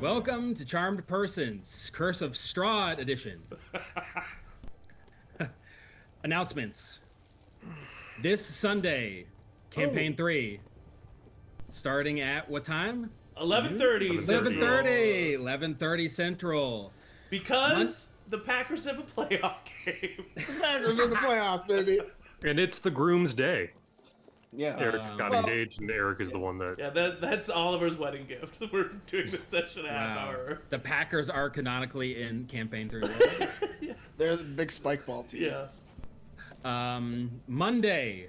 Welcome to Charmed Persons, Curse of Strahd edition. Announcements. This Sunday, Campaign 3, starting at what time? 11:30 Central. 11:30 Central. Because the Packers have a playoff game. The Packers are the playoffs, baby. And it's the groom's day. Yeah. Eric's got engaged, and Eric is the one that... Yeah, that's Oliver's wedding gift. We're doing this session a half hour. The Packers are canonically in Campaign 3. They're the big spike ball team. Yeah. Monday,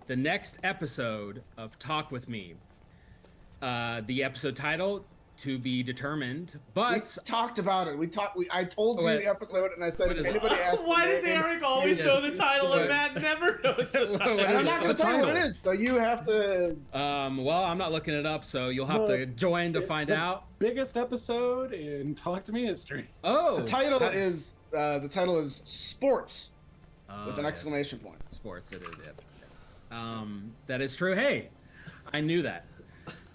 the next episode of Talk With Me. The episode title, to be determined, but... We talked about it. I told you the episode, and I said if anybody asks Why does Eric always know the title and Matt never knows the title? I'm not going to tell you what it is, so you have to... Well, I'm not looking it up, so you'll have to join to find out. Biggest episode in Talk to Me history. Oh! The title is Sports, with an exclamation point. Sports, it is, yeah. That is true. Hey, I knew that.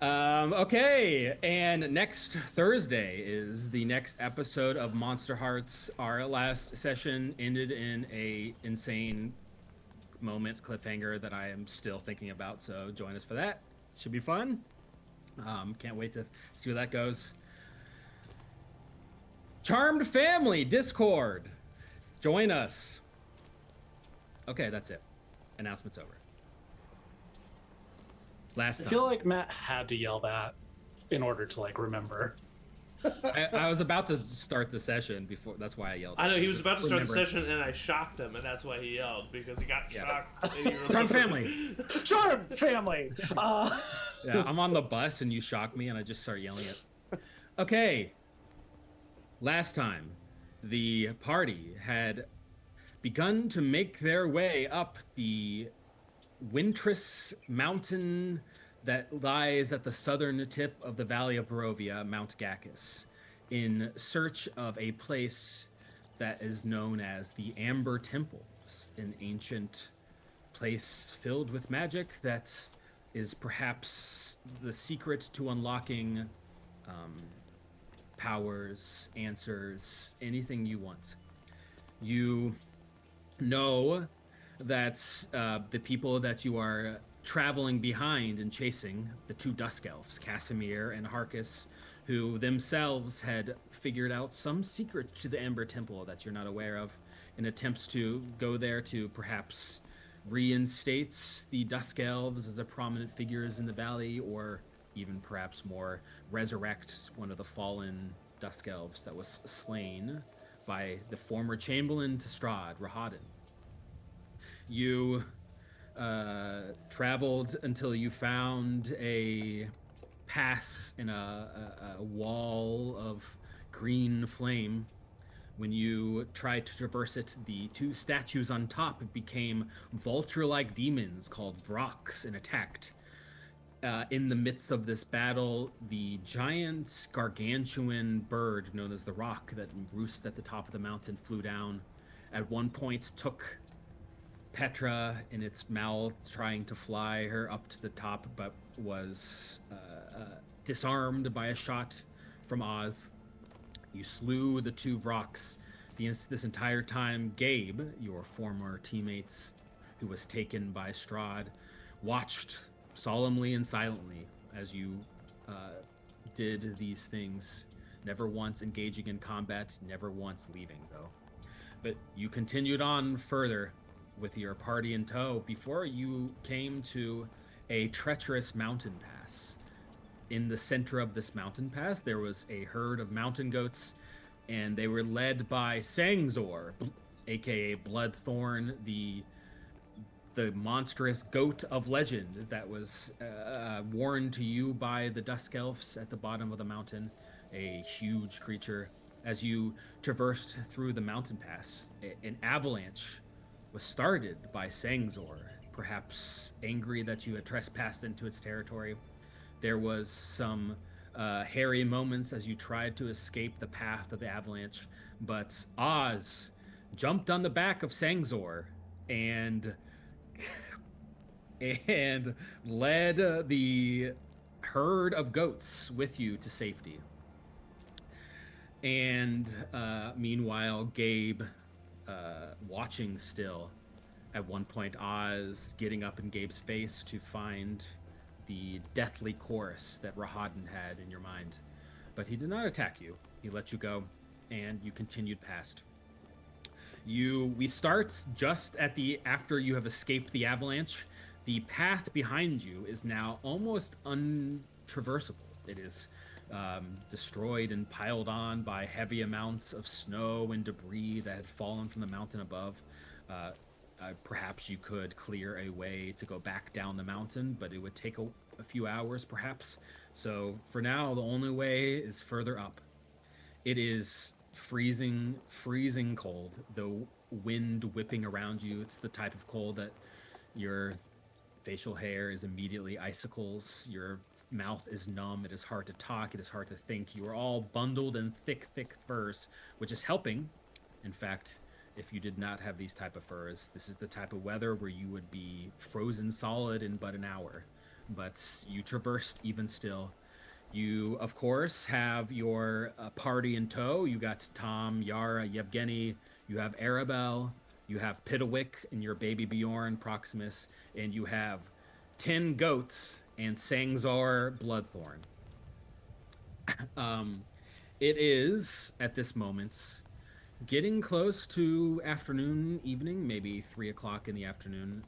Okay, and next Thursday is the next episode of Monster Hearts. Our last session ended in a insane moment cliffhanger that I am still thinking about, so join us for that. Should be fun. Can't wait to see where that goes. Charmed Family Discord. Join us. Okay, that's it. Announcement's over. Last time. I feel like Matt had to yell that in order to remember. I was about to start the session before. That's why I yelled. I know he was about to start the session, and I shocked him, and that's why he yelled, because he got shocked. Charmed Family. Charmed Family. Yeah, I'm on the bus, and you shock me, and I just start yelling it. Okay. Last time, the party had begun to make their way up the Wintris mountain that lies at the southern tip of the Valley of Barovia, Mount Gacchus, in search of a place that is known as the Amber Temple, an ancient place filled with magic that is perhaps the secret to unlocking powers, answers, anything you want. You know that the people that you are traveling behind and chasing, the two Dusk Elves, Casimir and Harkis, who themselves had figured out some secret to the Amber Temple that you're not aware of, in attempts to go there to perhaps reinstate the Dusk Elves as a prominent figures in the valley, or even perhaps more, resurrect one of the fallen Dusk Elves that was slain by the former Chamberlain to Strahd, Rahadin. You traveled until you found a pass in a wall of green flame. When you tried to traverse it, the two statues on top became vulture-like demons called Vrox and attacked. In the midst of this battle, the giant gargantuan bird known as the Rock that roosts at the top of the mountain flew down. At one point, took Petra in its mouth, trying to fly her up to the top, but was disarmed by a shot from Oz. You slew the two Vrox. This entire time, Gabe, your former teammates, who was taken by Strahd, watched solemnly and silently as you did these things, never once engaging in combat, never once leaving, though. But you continued on further with your party in tow before you came to a treacherous mountain pass. In the center of this mountain pass, there was a herd of mountain goats, and they were led by Sangzor, aka Bloodthorn, the monstrous goat of legend that was warned to you by the Dusk Elves at the bottom of the mountain, a huge creature. As you traversed through the mountain pass, an avalanche was started by Sangzor, perhaps angry that you had trespassed into its territory. There was some hairy moments as you tried to escape the path of the avalanche, but Oz jumped on the back of Sangzor and led the herd of goats with you to safety. And meanwhile, Gabe, watching still. At one point, Oz getting up in Gabe's face to find the deathly chorus that Rahadin had in your mind. But he did not attack you. He let you go, and you continued past. We start just at the after you have escaped the avalanche. The path behind you is now almost untraversable. It is destroyed and piled on by heavy amounts of snow and debris that had fallen from the mountain above. Perhaps you could clear a way to go back down the mountain, but it would take a few hours, perhaps. So for now, the only way is further up. It is freezing cold. The wind whipping around you. It's the type of cold that your facial hair is immediately icicles. Your mouth is numb. It is hard to talk. It is hard to think. You are all bundled in thick furs, which is helping. In fact, if you did not have these type of furs, this is the type of weather where you would be frozen solid in but an hour. But you traversed even still. You, of course, have your party in tow. You got Tom, Yara, Yevgeny. You have Arabelle. You have Pitawick and your baby Bjorn, Proximus. And you have 10 goats and Sangzar Bloodthorn. It is, at this moment, getting close to afternoon, evening, maybe 3 o'clock in the afternoon.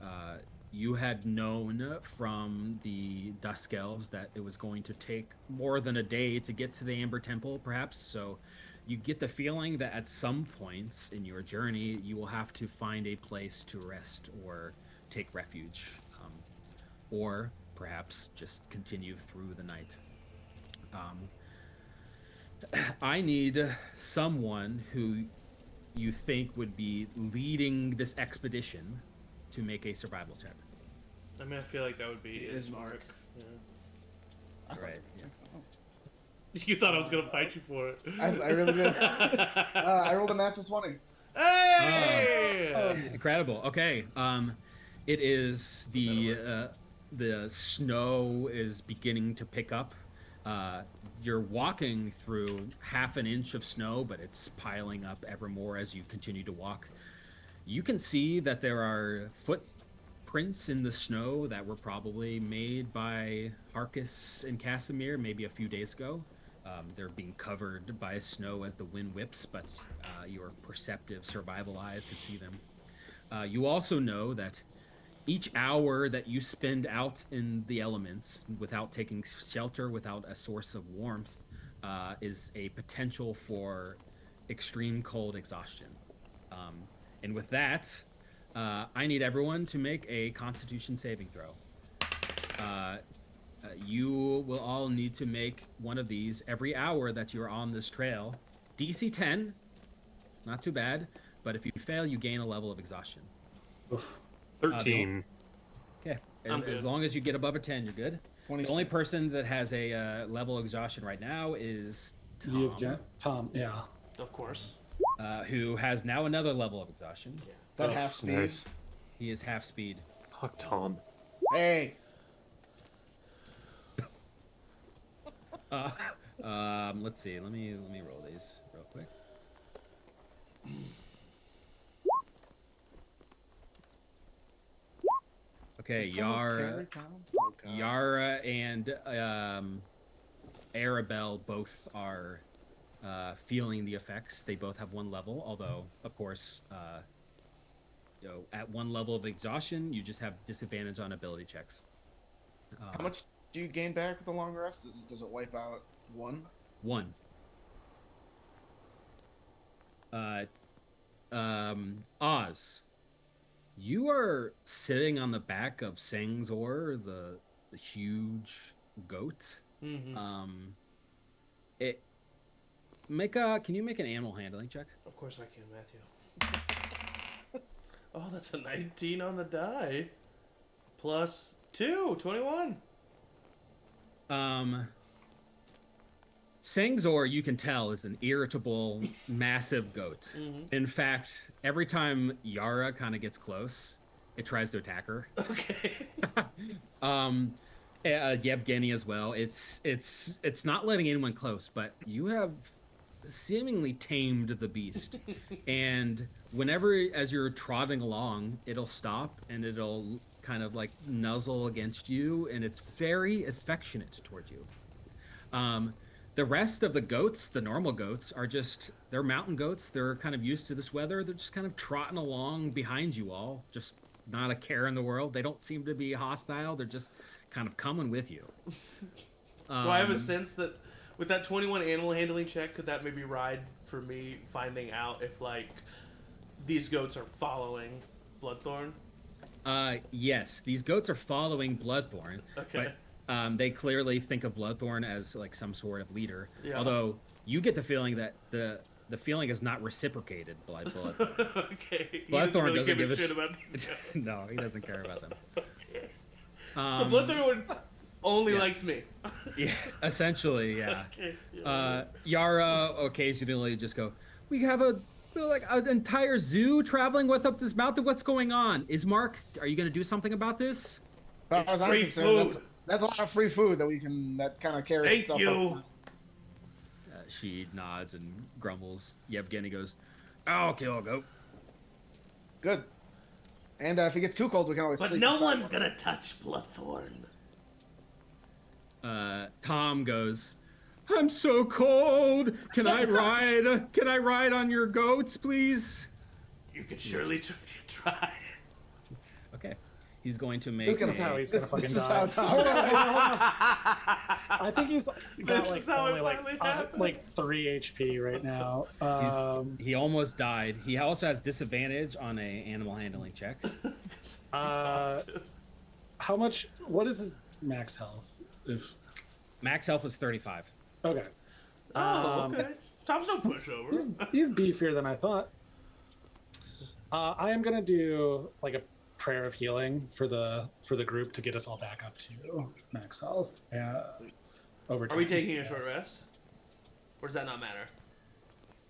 You had known from the Dusk Elves that it was going to take more than a day to get to the Amber Temple, perhaps. So you get the feeling that at some points in your journey, you will have to find a place to rest or take refuge. Or perhaps just continue through the night. I need someone who you think would be leading this expedition to make a survival check. I mean, I feel like that would be Ismark. Yeah. Right. Yeah. You thought I was gonna fight you for it. I really did. I rolled a natural 20. Hey! Incredible. Okay. It is the snow is beginning to pick up. You're walking through half an inch of snow, but it's piling up ever more as you continue to walk. You can see that there are footprints in the snow that were probably made by Harkis and Casimir maybe a few days ago. They're being covered by snow as the wind whips, but your perceptive survival eyes can see them. You also know that each hour that you spend out in the elements without taking shelter, without a source of warmth, is a potential for extreme cold exhaustion. And with that, I need everyone to make a Constitution saving throw. You will all need to make one of these every hour that you're on this trail. DC 10, not too bad, but if you fail, you gain a level of exhaustion. Oof. 13. Okay, I'm as good. long as you get above a 10, you're good. 26. The only person that has a level of exhaustion right now is Tom, You've got Tom, yeah. Of course. who has now another level of exhaustion. Is that Oh, half speed? nice. He is half speed. Fuck Tom. Hey. Let's see. Let me roll these real quick. Okay, Yara, Oh, God. Yara and Arabelle both are feeling the effects. They both have one level, although, of course, at one level of exhaustion, you just have disadvantage on ability checks. How much do you gain back with a long rest? Does it wipe out one? One. Oz, you are sitting on the back of Sangzor, the huge goat. Mm-hmm. Can you make an animal handling check? Of course I can, Matthew. Oh, that's a 19 on the die. Plus 2, 21. Sangzor, you can tell, is an irritable, massive goat. Mm-hmm. In fact, every time Yara kind of gets close, it tries to attack her. Okay. Yevgeny as well. It's not letting anyone close, but you have seemingly tamed the beast. And whenever, as you're trotting along, it'll stop and it'll kind of like nuzzle against you, and it's very affectionate towards you. The rest of the goats, the normal goats, they're mountain goats. They're kind of used to this weather. They're just kind of trotting along behind you all, just not a care in the world. They don't seem to be hostile. They're just kind of coming with you. Do I have a sense that with that 21 animal handling check, could that maybe ride for me finding out if, like, these goats are following Bloodthorn? Yes, these goats are following Bloodthorn. Okay. But they clearly think of Bloodthorn as like some sort of leader. Yeah. Although you get the feeling that the feeling is not reciprocated by Bloodthorn. Okay. Bloodthorn doesn't give a shit about these guys. No, he doesn't care about them. Okay. So Bloodthorn only yeah. likes me. Yes, essentially, yeah. Okay. Yeah. Yara occasionally just go, we have an entire zoo traveling with up this mountain. What's going on? Ismark, are you going to do something about this? It's As far as I'm free concerned, food. That's a lot of free food that kind of carries Thank itself you. up. She nods and grumbles. Yevgeny goes, "Oh, okay, I'll go." Good. And if it gets too cold, we can always But sleep. no inside. one's gonna touch Bloodthorn. Tom goes, "I'm so cold. Can I ride? Can I ride on your goats, please?" You could surely try. Okay. He's going to make. This This is how he's gonna fucking This is die. how Tom. Hold on. I think he's This got is like how it only finally happens. like 3 HP right now. He almost died. He also has disadvantage on a animal handling check. It's exhausted. How much? What is his max health? If Max health is 35. okay, Oh, okay. Tom's no pushover. he's beefier than I thought. I am gonna do like a prayer of healing for the group to get us all back up to max health. Over time. Are we taking a short rest? Or does that not matter?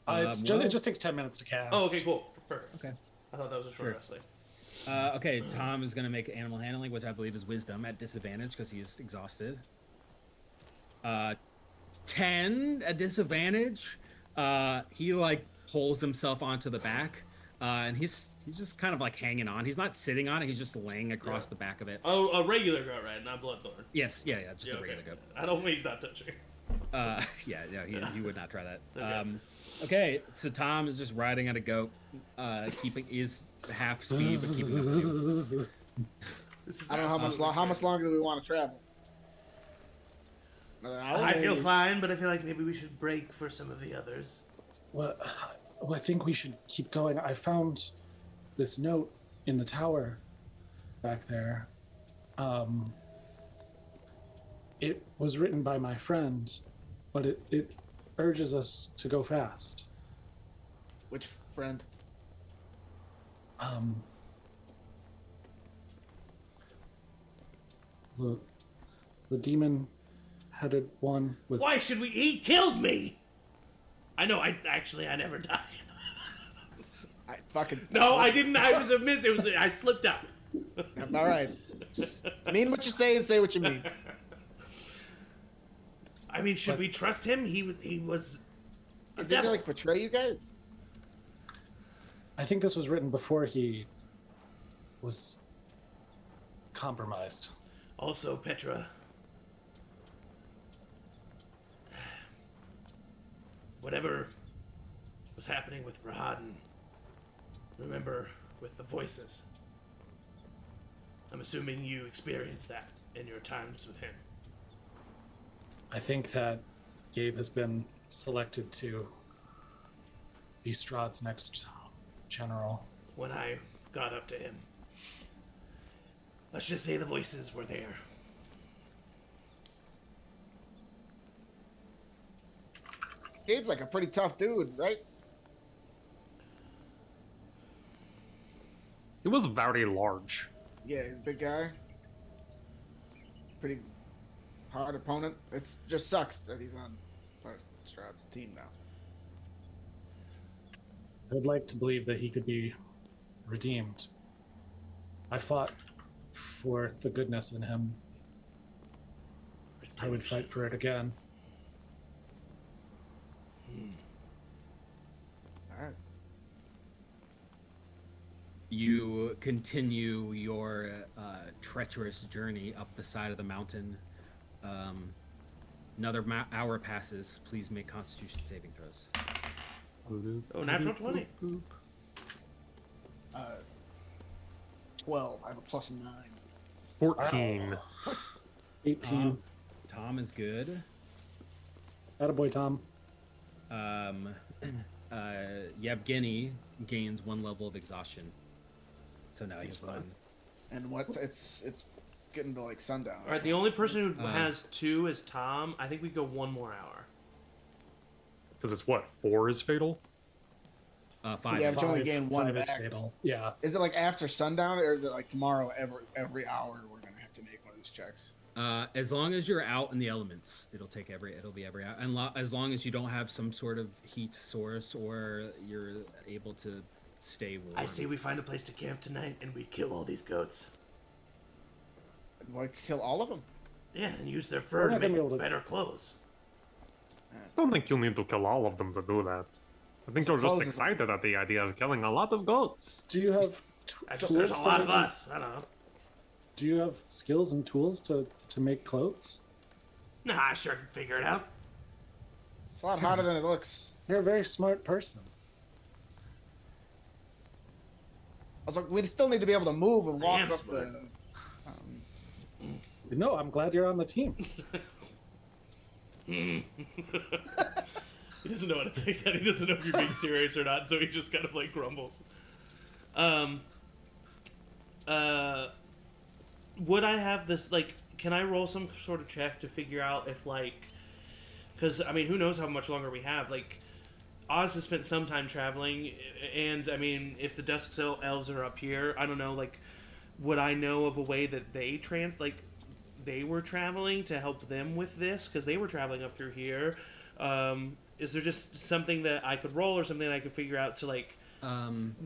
It just takes 10 minutes to cast. Oh, okay, cool. Perfect. Okay. I thought that was a short Sure. rest thing. Okay, Tom is going to make animal handling, which I believe is wisdom at disadvantage because he is exhausted. 10 at disadvantage. He like pulls himself onto the back, and he's just kind of like hanging on. He's not sitting on it. He's just laying across the back of it. Oh, a regular goat, right? Not Bloodthorn. Yes, yeah, just Yeah, a okay. regular goat. I don't mean he's not touching. He would not try that. Okay. Okay, so Tom is just riding on a goat, keeping is half speed but keeping up with you. I don't know how much longer do we want to travel. Another hour? I feel fine, but I feel like maybe we should break for some of the others. Well, I think we should keep going. I found this note in the tower back there. It was written by my friend, but it urges us to go fast. Which friend? The demon-headed one with. Why should we? He killed me! I know, I never died. I fucking. No, I didn't. I was a miss. I slipped up. All right. Mean what you say and say what you mean. I mean, should we trust him? He was a Did he devil. like betray you guys? I think this was written before he was compromised. Also, Petra. Whatever was happening with Rahaden, remember with the voices. I'm assuming you experienced that in your times with him. I think that Gabe has been selected to be Strahd's next general. When I got up to him, let's just say the voices were there. Gabe's like a pretty tough dude, right? It was very large. Yeah, he's a big guy. Pretty hard opponent. It just sucks that he's on Strahd's team now. I would like to believe that he could be redeemed. I fought for the goodness in him. I would fight for it again. You continue your treacherous journey up the side of the mountain. Another hour passes. Please make Constitution saving throws. Oh, natural 20. 12. I have a +9. 14. 18. Tom is good. Attaboy, Tom. Yevgeny gains 1 level of exhaustion, so now he's fine. And what? It's getting to like sundown. All right, the only person who has 2 is Tom. I think we go 1 more hour. Because it's what? 4 is fatal? 5. Yeah, but you only gain 1 is back. fatal. Yeah. Is it like after sundown, or is it like tomorrow? Every hour we're gonna have to make one of these checks. As long as you're out in the elements, it'll be every hour. And as long as you don't have some sort of heat source or you're able to stay warm. I say we find a place to camp tonight and we kill all these goats. Like kill all of them? Yeah, and use their We're fur to not gonna make be able to- better clothes. I don't think you'll need to kill all of them to do that. I think you're just Supposedly. excited at the idea of killing a lot of goats. Do you have There's a for lot of making- us. I don't know. Do you have skills and tools to make clothes? Nah, I sure can figure it out. It's a lot hotter than it looks. You're a very smart person. I was like, we still need to be able to move and walk am up smart. the. No, I'm glad you're on the team. He doesn't know how to take that. He doesn't know if you're being serious or not, so he just kind of like grumbles. Would I have this, like, can I roll some sort of check to figure out if, like, because, I mean, who knows how much longer we have, like, Oz has spent some time traveling, and, I mean, if the Dusk Elves are up here, I don't know, like, would I know of a way that they were traveling to help them with this, because they were traveling up through here. Is there just something that I could roll or something that I could figure out to, like,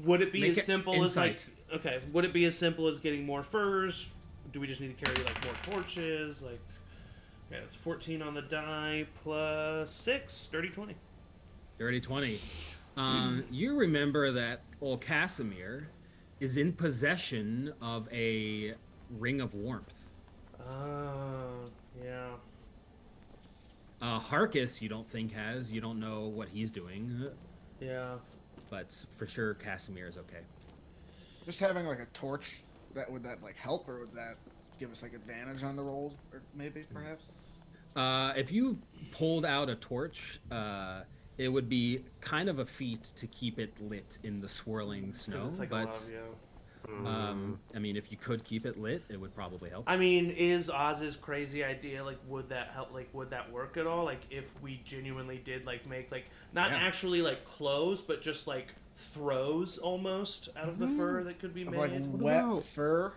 would it be make as it simple as, like, insight. okay, would it be as simple as getting more furs? Do we just need to carry, like, more torches? Like, yeah, it's 14 on the die plus 6, dirty 20. Dirty 20. You remember that old Casimir is in possession of a ring of warmth. Yeah. Harkus, you don't think has. You don't know what he's doing, Yeah. but for sure Casimir is okay. Just having like a torch, would that like help, or would that give us like advantage on the rolls, or maybe perhaps? If you pulled out a torch, it would be kind of a feat to keep it lit in the swirling snow. Because it's like but a love, yeah. I mean, if you could keep it lit, it would probably help. I mean, is Oz's crazy idea, like, would that help, like, would that work at all? Like, if we genuinely did, like, make, like, not Yeah. actually, like, clothes, but just, like, throws, almost, out of the fur that could be Of made? like wet fur.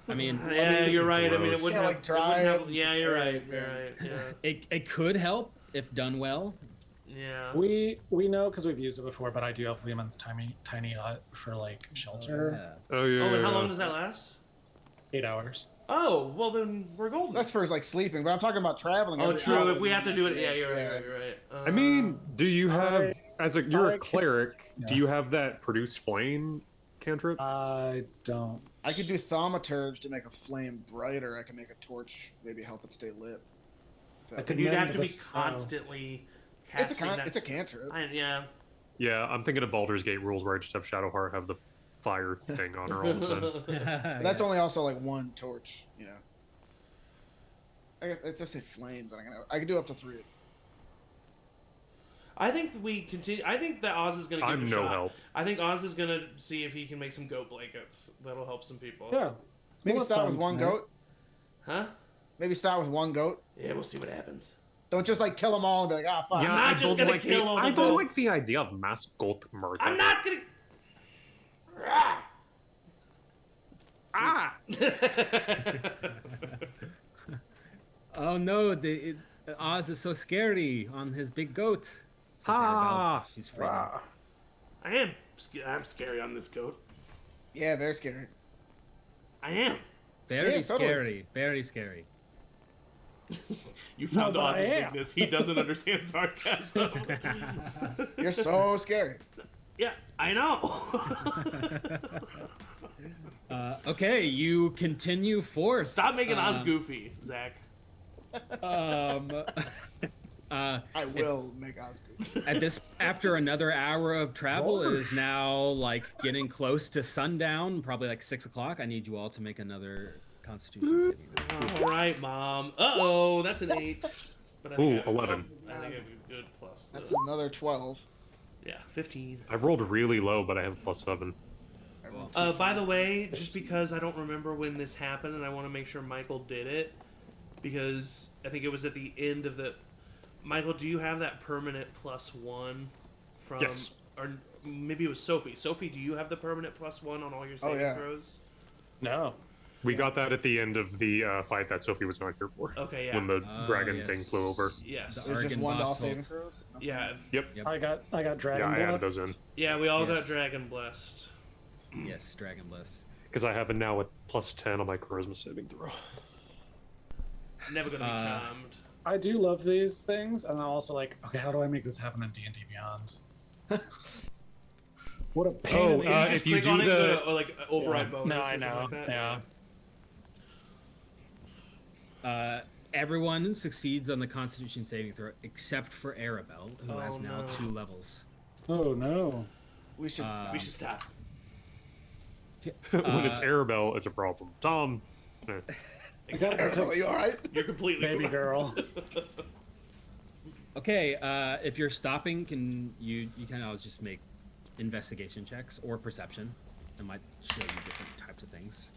I mean, Yeah, you're right. I mean, it Gross. wouldn't Yeah, have, like dry it wouldn't have, it. yeah, you're right, Yeah. you're right, yeah. it could help if done well. Yeah. We know because we've used it before, but I do have Lehman's tiny hut for like shelter. Oh yeah. Oh, and how yeah. long does that last? 8 hours. Oh, well then we're golden. That's for like sleeping, but I'm talking about traveling. Oh, every true. hour. If we have to do it, yeah, you're right, you're right. I mean, do you have you're I a could- cleric? Do yeah. you have that produce flame cantrip? I don't. I could do thaumaturge to make a flame brighter. I can make a torch, maybe help it stay lit. I could you'd mend have to the be snow. constantly It's casting that. it's a cantrip. Yeah. Yeah, I'm thinking of Baldur's Gate rules where I just have Shadowheart have the fire thing on her all the time. But that's only also like one torch, you know. I just say flames. I can do up to 3. I think we continue. I think that Oz is gonna give I'm it a no shot. help. I think Oz is gonna see if he can make some goat blankets. That'll help some people. Yeah. Maybe We'll start have with time one tonight. goat. Huh? Maybe start with one goat. Yeah, we'll see what happens. Don't just like kill them all and be like, ah, fuck. Yeah. not I just don't gonna like kill all the I don't like goats. the idea of mass goat murder. I'm not gonna. Ah! Ah! Oh no, Oz is so scary on his big goat. Says Ah. Arabelle. She's freezing. I'm scary on this goat. Yeah, they're scary. I am. Very Yeah, totally. scary. Very scary. You found No, but Oz's I am. weakness. He doesn't understand sarcasm. You're so scary. Yeah, I know. Okay, you continue forth. Stop making us goofy, Zach. Um, I will make Osgood. at this, after another hour of travel, it is Gosh. now like getting close to sundown, probably like 6 o'clock. I need you all to make another Constitution saving throw. All right, Mom. Uh-oh, that's an 8. But I think Ooh, 11. I think it'd be good plus. That's another 12. Yeah, 15. I've rolled really low, but I have +7. By the way, just because I don't remember when this happened, and I want to make sure Michael did it, because I think it was at the end of the. Michael, do you have that permanent +1 from? Yes. Or maybe it was Sophie. Sophie, do you have the permanent +1 on all your saving yeah. throws? No. We got that at the end of the fight that Sophie was not here for. Okay, yeah. When the dragon thing yes. flew over. Yes. The Is it just Argon one to all boss saving holds. throws? Yeah. Yep. I got dragon. Yeah, I added Blast. those in. Yeah, we all got Yes. Dragon Blessed. Yes, Dragon Bliss. Because I have it now at +10 on my charisma saving throw. Never gonna be charmed. I do love these things, and I'm also like, okay, how do I make this happen in D&D Beyond? What a pain Oh, in the You just if you click do on it, the- go to, like override Yeah. bonus. No, or I something know. Like that. Yeah. Everyone succeeds on the Constitution saving throw except for Arabelle, who has Oh, now no. 2 levels. Oh no. We should stop. We should stop. When it's Arabelle, it's a problem. Tom. I gotta protect Oh, you alright? You're completely baby girl. Okay, if you're stopping, can you can always just make investigation checks or perception. It might show you different types of things.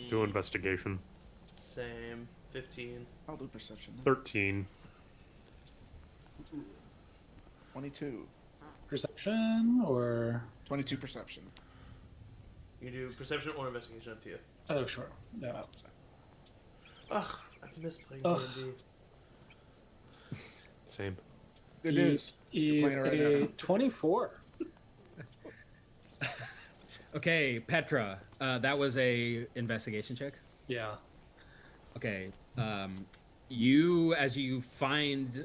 Do investigation. Same. 15. I'll do perception. 13. 22. Perception or 22 perception. You can do perception or investigation, up to you. oh sure. Yeah. Oh, sorry. Ugh, I've missed playing Ugh. D&D. Same. Good news. You're Is playing it right a now. 24. Okay, Petra, that was a investigation check. Yeah. Okay, you as you find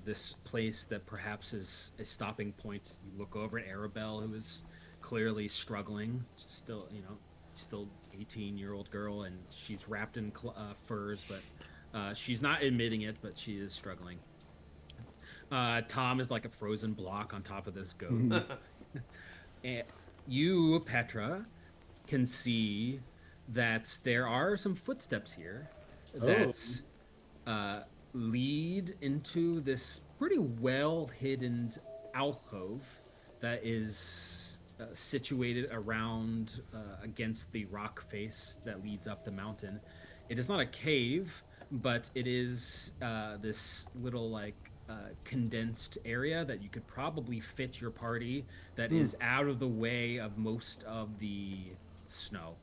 this place that perhaps is a stopping point, you look over at Arabelle, who is clearly struggling. Still, still 18-year-old girl, and she's wrapped in furs, but she's not admitting it, but she is struggling. Tom is like a frozen block on top of this goat. And you, Petra, can see that there are some footsteps here that lead into this pretty well hidden alcove that is situated around against the rock face that leads up the mountain. It is not a cave, but it is this little condensed area that you could probably fit your party that is out of the way of most of the snow.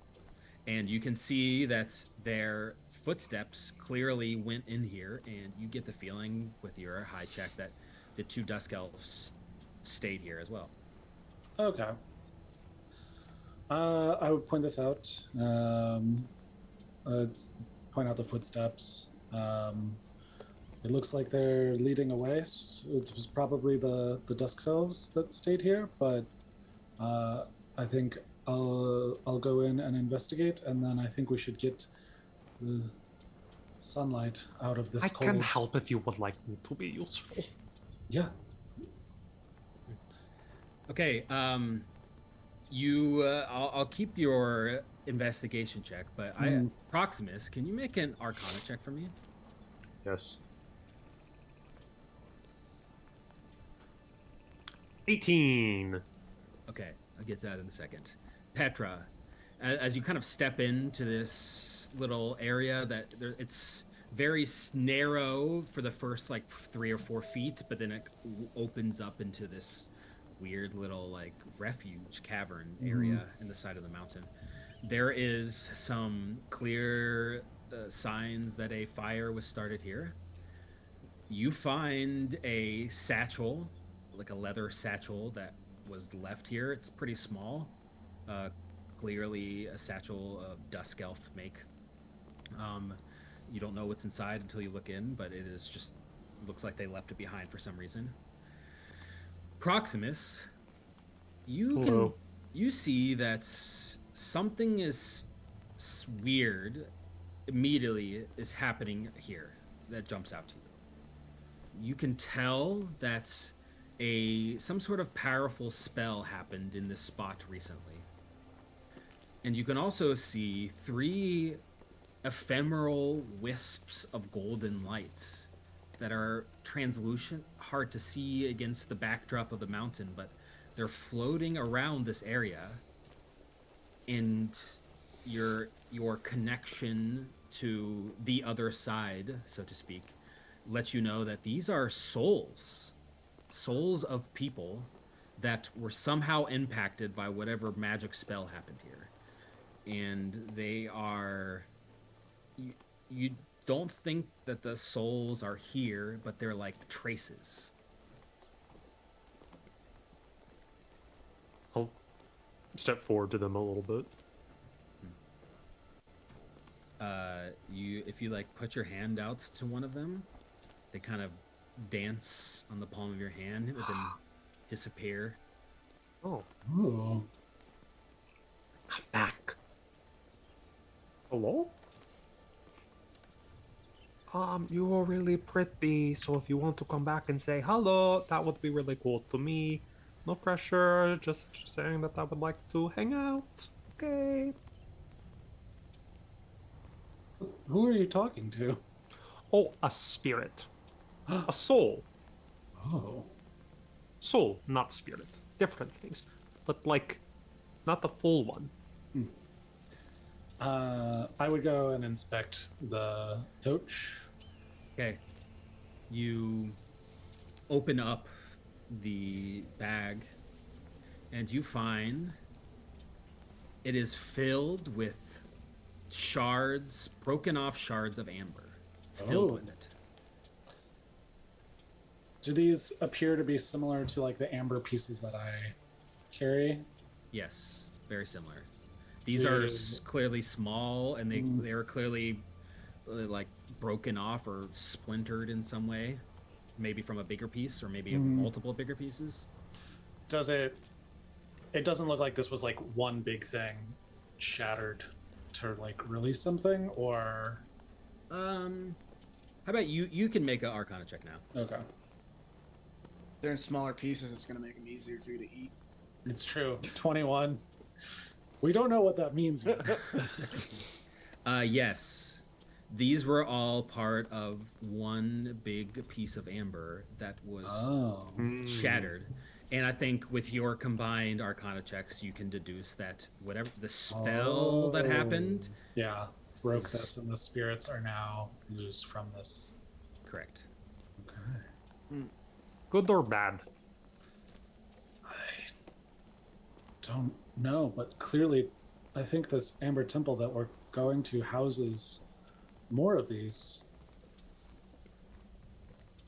And you can see that their footsteps clearly went in here, and you get the feeling with your high check that the 2 Dusk Elves stayed here as well. Okay. I would point this out. Point out the footsteps. It looks like they're leading away. So it was probably the Dusk Elves that stayed here, but I think I'll go in and investigate, and then I think we should get the sunlight out of this I cold. can help if you would like me to be useful. Yeah. Okay, I'll keep your investigation check, but Proximus, can you make an Arcana check for me? Yes. 18. Okay, I'll get to that in a second. Petra, as you kind of step into this little area it's very narrow for the first 3 or 4 feet, but then it opens up into this weird little refuge cavern area in the side of the mountain. There is some clear signs that a fire was started here. You find a satchel, like a leather satchel that was left here. It's pretty small, clearly a satchel of Dusk Elf make. You don't know what's inside until you look in, but it is just looks like they left it behind for some reason. Proximus, you Hello. you see that something is weird immediately is happening here that jumps out to you. You can tell that some sort of powerful spell happened in this spot recently. And you can also see 3 ephemeral wisps of golden light that are translucent, hard to see against the backdrop of the mountain, but they're floating around this area. And your connection to the other side, so to speak, lets you know that these are souls of people that were somehow impacted by whatever magic spell happened here. And they are you don't think that the souls are here, but they're like traces. I'll step forward to them a little bit. If you like put your hand out to one of them, they kind of dance on the palm of your hand and then disappear. Oh, Ooh. come back. Hello? You were really pretty, so if you want to come back and say hello, that would be really cool to me. No pressure, just saying that I would like to hang out. Okay. Who are you talking to? Oh, a spirit. A soul. Oh. Soul, not spirit. Different things. But, like, not the full one. I would go and inspect the coach. Okay. You open up the bag and you find it is filled with broken off shards of amber. Filled with it. Do these appear to be similar to like the amber pieces that I carry? Yes, very similar. These are clearly small, and they are clearly like broken off or splintered in some way, maybe from a bigger piece or maybe multiple bigger pieces. Does it? It doesn't look like this was like one big thing shattered to like release something, or How about you can make an Arcana check now. okay. They're in smaller pieces. It's gonna make them easier for you to eat. It's true. 21. We don't know what that means yet. Yes. These were all part of one big piece of amber that was shattered. And I think with your combined Arcana checks, you can deduce that whatever the spell that happened. Yeah, broke this, and the spirits are now loose from this. Correct. Okay. Good or bad? I don't know, but clearly, I think this Amber Temple that we're going to houses more of these.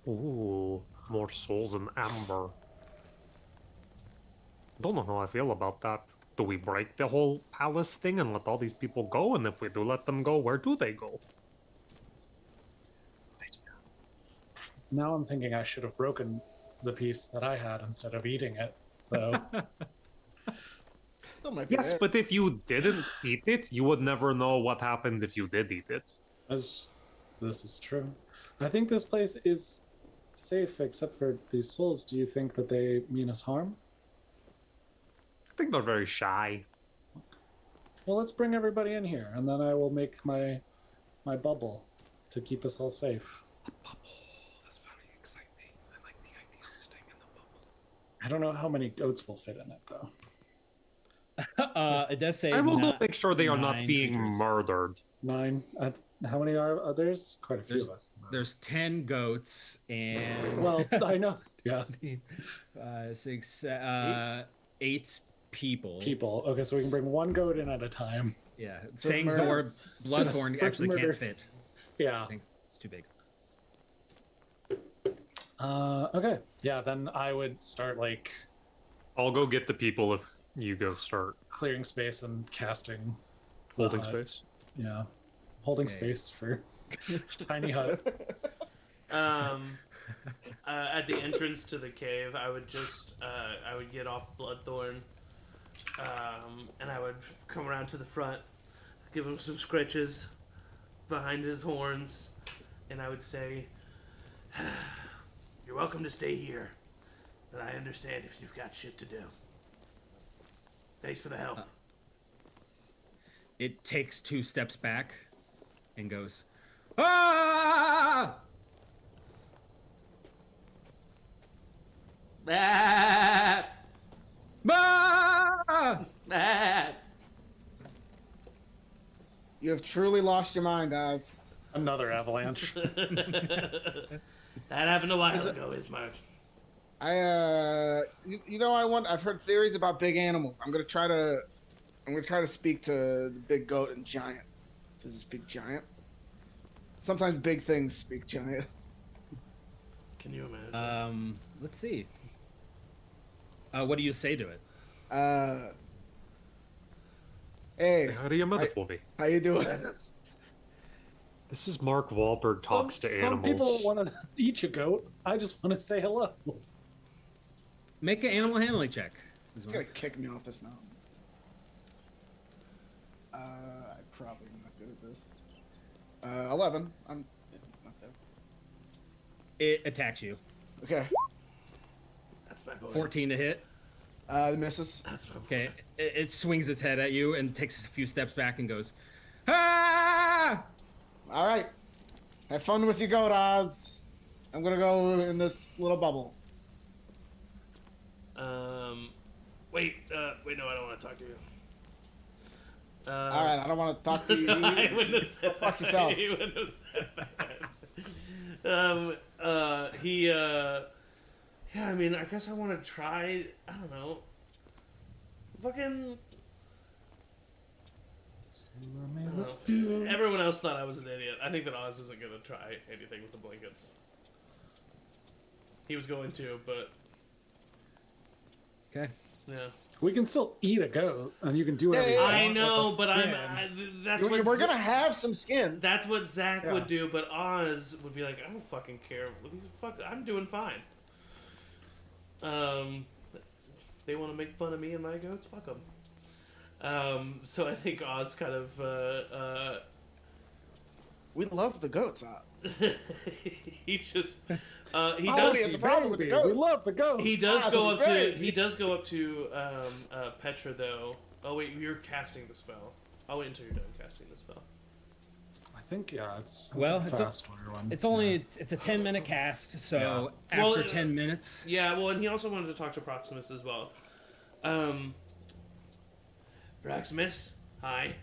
Ooh, more souls in amber. Don't know how I feel about that. Do we break the whole palace thing and let all these people go? And if we do let them go, where do they go? Now I'm thinking I should have broken the piece that I had instead of eating it, though. Yes, but if you didn't eat it, you would never know what happens if you did eat it. This is true. I think this place is safe except for these souls. Do you think that they mean us harm? I think they're very shy. Well, let's bring everybody in here, and then I will make my bubble to keep us all safe. A bubble. That's very exciting. I like the idea of staying in the bubble. I don't know how many goats will fit in it, though. It does say I will go make sure they are not 9 being creatures. murdered. 9. How many are others? Quite a few of us. There's 10 goats and Well, I know. Yeah. 8 people. People. Okay, so we can bring one goat in at a time. Yeah, So Sangs murder. or Bloodthorn For actually murder. can't fit. Yeah. I think it's too big. Okay. Yeah, then I would start like I'll go get the people if you go start clearing space and casting. holding space. Yeah. Holding Okay. space for tiny hut. at the entrance to the cave, I would just I would get off Bloodthorn, and I would come around to the front, give him some scratches behind his horns, and I would say, "You're welcome to stay here, but I understand if you've got shit to do. Thanks for the help." It takes 2 steps back and goes, "Ah!" Ah! Ah! Ah! You have truly lost your mind, Oz. Another avalanche. That happened a while ago, Ismark. I've heard theories about big animals. I'm gonna try to speak to the big goat and giant. Does it speak giant? Sometimes big things speak giant. Can you imagine? Let's see. What do you say to it? Hey, Howdy, Metaphobia. how you doing? This is Mark Wahlberg talks to Some animals. people want to eat a goat. I just want to say hello. Make an animal handling check. He's gonna kick me off this mountain. I'm probably not good at this. 11. I'm not bad. It attacks you. Okay. That's my boy. 14 to hit. The misses. That's my boy. Okay. It swings its head at you and takes a few steps back and goes, "Ah!" All right. Have fun with your goat, Oz. I'm gonna go in this little bubble. Wait, no, I don't want to talk to you. All right, I don't want to talk to you. I wouldn't have said Fuck that. yourself. He wouldn't have said that. Yeah, I mean, I guess I want to try, I don't know. Fucking, I don't know. Everyone else thought I was an idiot. I think that Oz isn't going to try anything with the blankets. He was going to, but, Okay. yeah. We can still eat a goat, and you can do whatever you want. I know, with the but skin. that's what We're gonna have some skin. That's what Zach Yeah. would do, but Oz would be like, I don't fucking care. I'm doing fine. They want to make fun of me and my goats? Fuck them. So I think Oz kind of, We love the goats, Oz. he just, he He does, has a problem with the goat. We love the goat. he does Ah, go up to, great. he does go up to, Petra though. Oh wait, you're casting the spell. I'll wait until you're done casting the spell. I think, yeah, it's Well, a it's a- fast one. It's only it's a 10-minute cast, so Yeah. after Well, 10 minutes, Yeah, well, and he also wanted to talk to Proximus as well. Proximus, hi.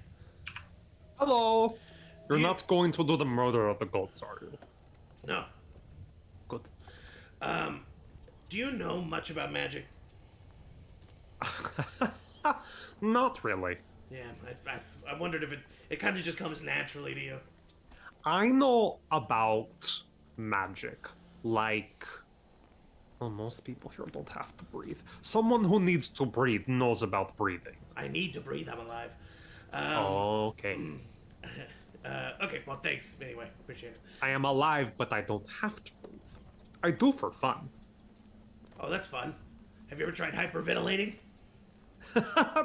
Hello. You're Do you- not going to do the murder of the goats, are you? No. Good. Do you know much about magic? Not really. Yeah, I wondered if it kind of just comes naturally to you. I know about magic. Like, well, most people here don't have to breathe. Someone who needs to breathe knows about breathing. I need to breathe. I'm alive. Okay. Okay. Well, thanks. Anyway, appreciate it. I am alive, but I don't have to breathe. I do for fun. Oh, that's fun. Have you ever tried hyperventilating?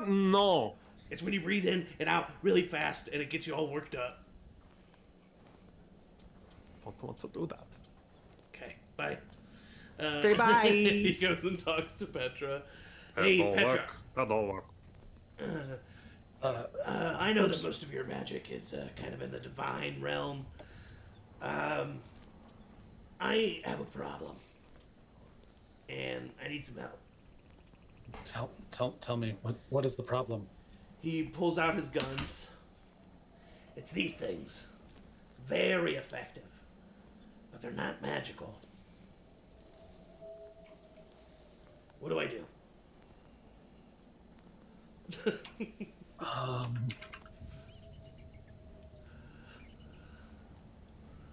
No. It's when you breathe in and out really fast, and it gets you all worked up. Don't want to do that. Okay. Bye. Okay, bye. He goes and talks to Petra. Hey, That'll Petra. work. That'll work. I know that most of your magic is kind of in the divine realm. I have a problem, and I need some help. Tell me, what is the problem? He pulls out his guns. It's these things. Very effective, but they're not magical. What do I do?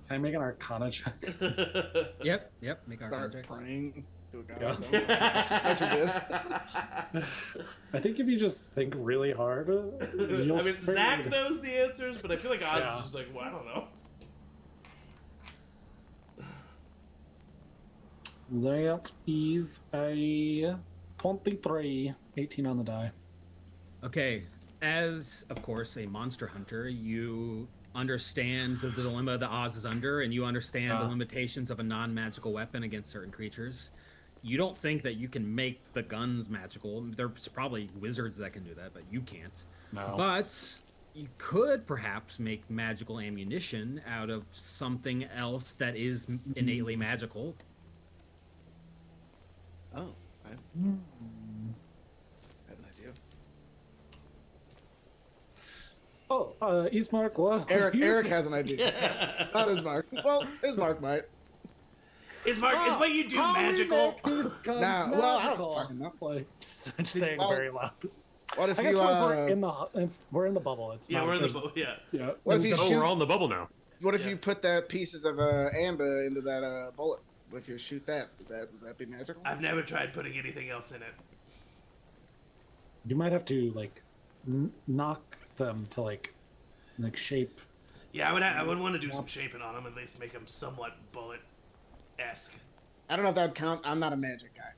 Can I make an Arcana check? yep, make our Start project. praying to a god. Yeah. Petra did. I think if you just think really hard, you'll I mean, figure Zach it out. knows the answers, but I feel like Oz Yeah. is just like, well, I don't know. That is a 23. 18 on the die. Okay, as of course a monster hunter, you understand the dilemma that Oz is under, and you understand the limitations of a non-magical weapon against certain creatures. You don't think that you can make the guns magical. There's probably wizards that can do that, but you can't. No. But you could perhaps make magical ammunition out of something else that is innately magical. Oh, I have an idea. Oh, Ismark, what? Eric has an idea. Not Ismark. Well, Ismark might. Ismark, is what you do magical? Nah, well, I don't fucking know. Like, saying well, very loud. What if I guess you? we're in the bubble. It's Yeah, not, we're in the there's- boat. Yeah. Yeah. What if you Oh, shoot? we're all in the bubble now. What if Yeah. you put that pieces of amber into that bullet? What if you shoot that? Would that be magical? I've never tried putting anything else in it. You might have to like knock them to like shape. Yeah, I would want to do some shaping on them, at least make them somewhat bullet-esque. I don't know if that would count. I'm not a magic guy.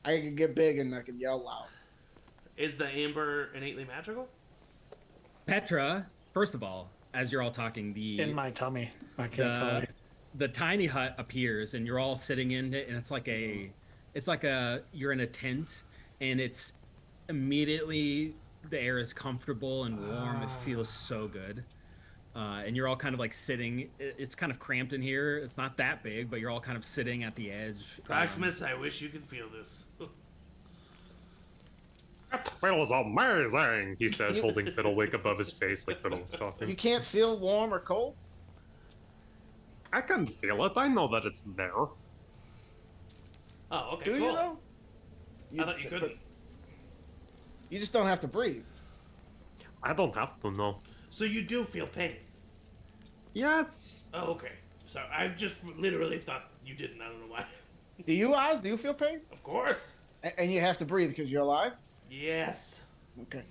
I can get big and I can yell loud. Is the amber innately magical? Petra, first of all, as you're all talking, In my tummy. I can't tell you. the tiny hut appears, and you're all sitting in it, and it's like you're in a tent, and it's immediately the air is comfortable and warm. It feels so good. And you're all kind of like sitting. It's kind of cramped in here. It's not that big, but you're all kind of sitting at the edge. Proximus, I wish you could feel this. That feels amazing, he says, holding Fiddlewick above his face like Fiddle was You talking. can't feel warm or cold. I can feel it. I know that it's there. Oh, okay, Do cool. you though? I thought you couldn't. You just don't have to breathe. I don't have to know. So you do feel pain? Yes. Oh, okay. So I've just literally thought you didn't. I don't know why. Do you, Oz? Do you feel pain? Of course. And you have to breathe because you're alive. Yes. Okay.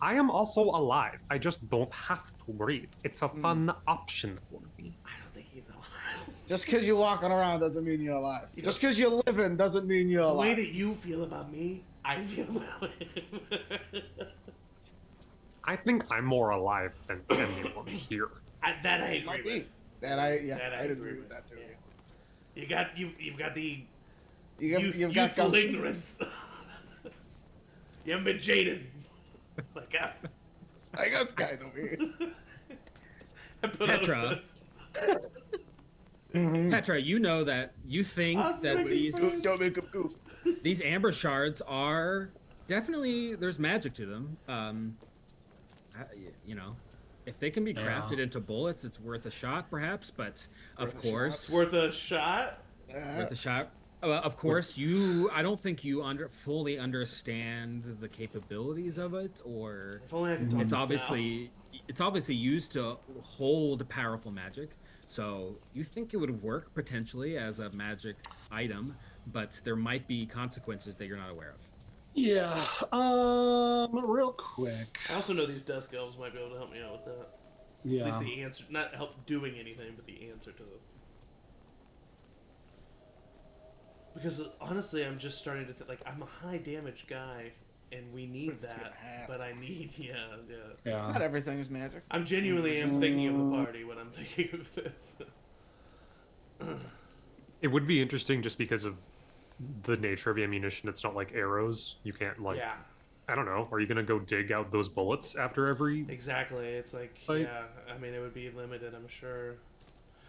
I am also alive. I just don't have to breathe. It's a fun option for me. I don't think he's alive. Just because you're walking around doesn't mean you're alive. Just because you're living doesn't mean you're The alive. way that you feel about me, I feel about him. I think I'm more alive than anyone here. That I Might agree be. with. That I'd I'd agree agree with that too. Yeah. You've got the You've got youthful gumption. ignorance. You haven't been jaded like us. I guess guys over here. I put Petra. on this. Petra, you know that you think Us that making fun. Don't make a goof. these amber shards are definitely there's magic to them. You know, if they can be crafted into bullets, it's worth a shot, perhaps. But of course, It's worth a shot. worth a shot. Of course, I don't think you fully understand the capabilities of it, or If only I could talk it's to obviously used to hold powerful magic. So you think it would work potentially as a magic item, but there might be consequences that you're not aware of. Yeah. Real quick. I also know these Dusk Elves might be able to help me out with that. At Yeah. least the answer, not help doing anything, but the answer to them. Because honestly, I'm just starting to think, like, I'm a high damage guy, and we need that, but I need, yeah. Not everything is magic. I'm genuinely am thinking of the party when I'm thinking of this. It would be interesting just because of the nature of the ammunition. It's not like arrows. You can't, like, Yeah, I don't know. Are you going to go dig out those bullets after every... exactly. It's like, Like- yeah, I mean, it would be limited, I'm sure.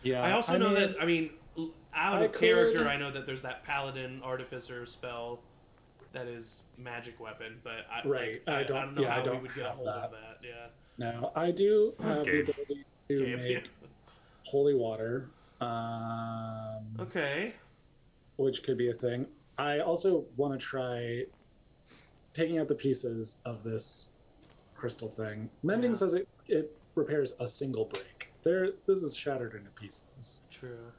Yeah. I also know that, I mean, out I of character, could- I know that there's that Paladin Artificer spell that is magic weapon, but I, Right, like, I I don't- don't know yeah, I how we don't would get a have hold that. of that, yeah. No, I do have Okay. the ability to Okay, if you- make holy water, Okay. which could be a thing. I also want to try taking out the pieces of this crystal thing. Mending Yeah. says it repairs a single break. This is shattered into pieces. True.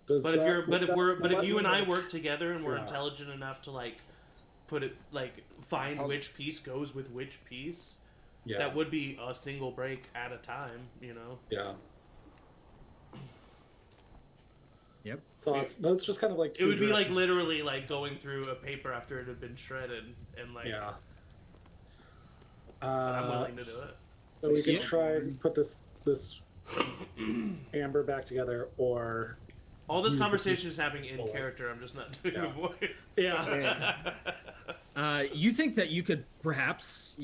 Does But if that- you're, but would if that- we're, but would if you that and I work? work together and we're Yeah. intelligent enough to like put it, like find which piece goes with which piece, yeah, that would be a single break at a time, you know. yeah. Yep. thoughts. That's just kind of like It two would be like directions. literally like going through a paper after it had been shredded, and like. Yeah. But I'm willing to do it. So we could Yeah. try and put this amber back together, or All this use the conversation is happening in bullets. character. I'm just not doing Yeah. the voice. yeah. You think that you could perhaps,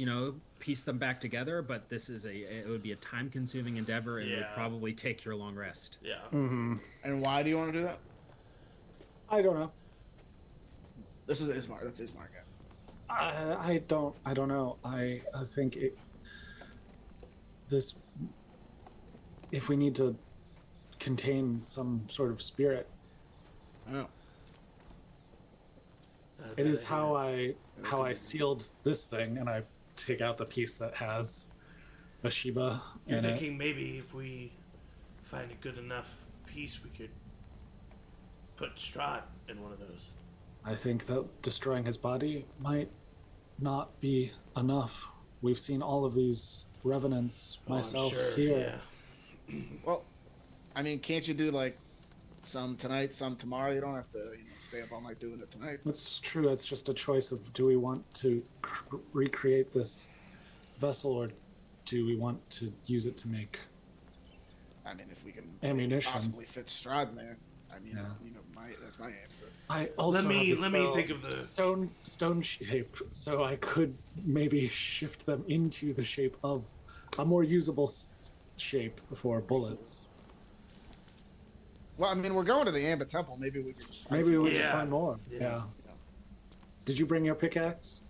piece them back together, but it would be a time-consuming endeavor, and it would Yeah. probably take your long rest. Yeah. Mm-hmm. And why do you want to do that? I don't know. This is Ismark. That's Ismark. I don't know. I think if we need to contain some sort of spirit, Oh. it is how I sealed this thing, and I take out the piece that has a Shiba You're in it. thinking maybe if we find a good enough piece, we could put Strahd in one of those. I think that destroying his body might not be enough. We've seen all of these revenants, Oh, I'm myself sure, here. Yeah. Well, I mean, can't you do like some tonight, some tomorrow? You don't have to stay up all night doing it tonight. That's true. It's just a choice of, do we want to recreate this vessel, or do we want to use it to make I mean, if we can ammunition? possibly fit Strahd in there. I mean, Yeah. that's my answer. I also Let me have the spell think of the- stone shape, so I could maybe shift them into the shape of a more usable shape for bullets. Well, I mean, we're going to the Amber Temple. Maybe we could just find Maybe some- we just Yeah. find more. Yeah. Yeah. Did you bring your pickaxe?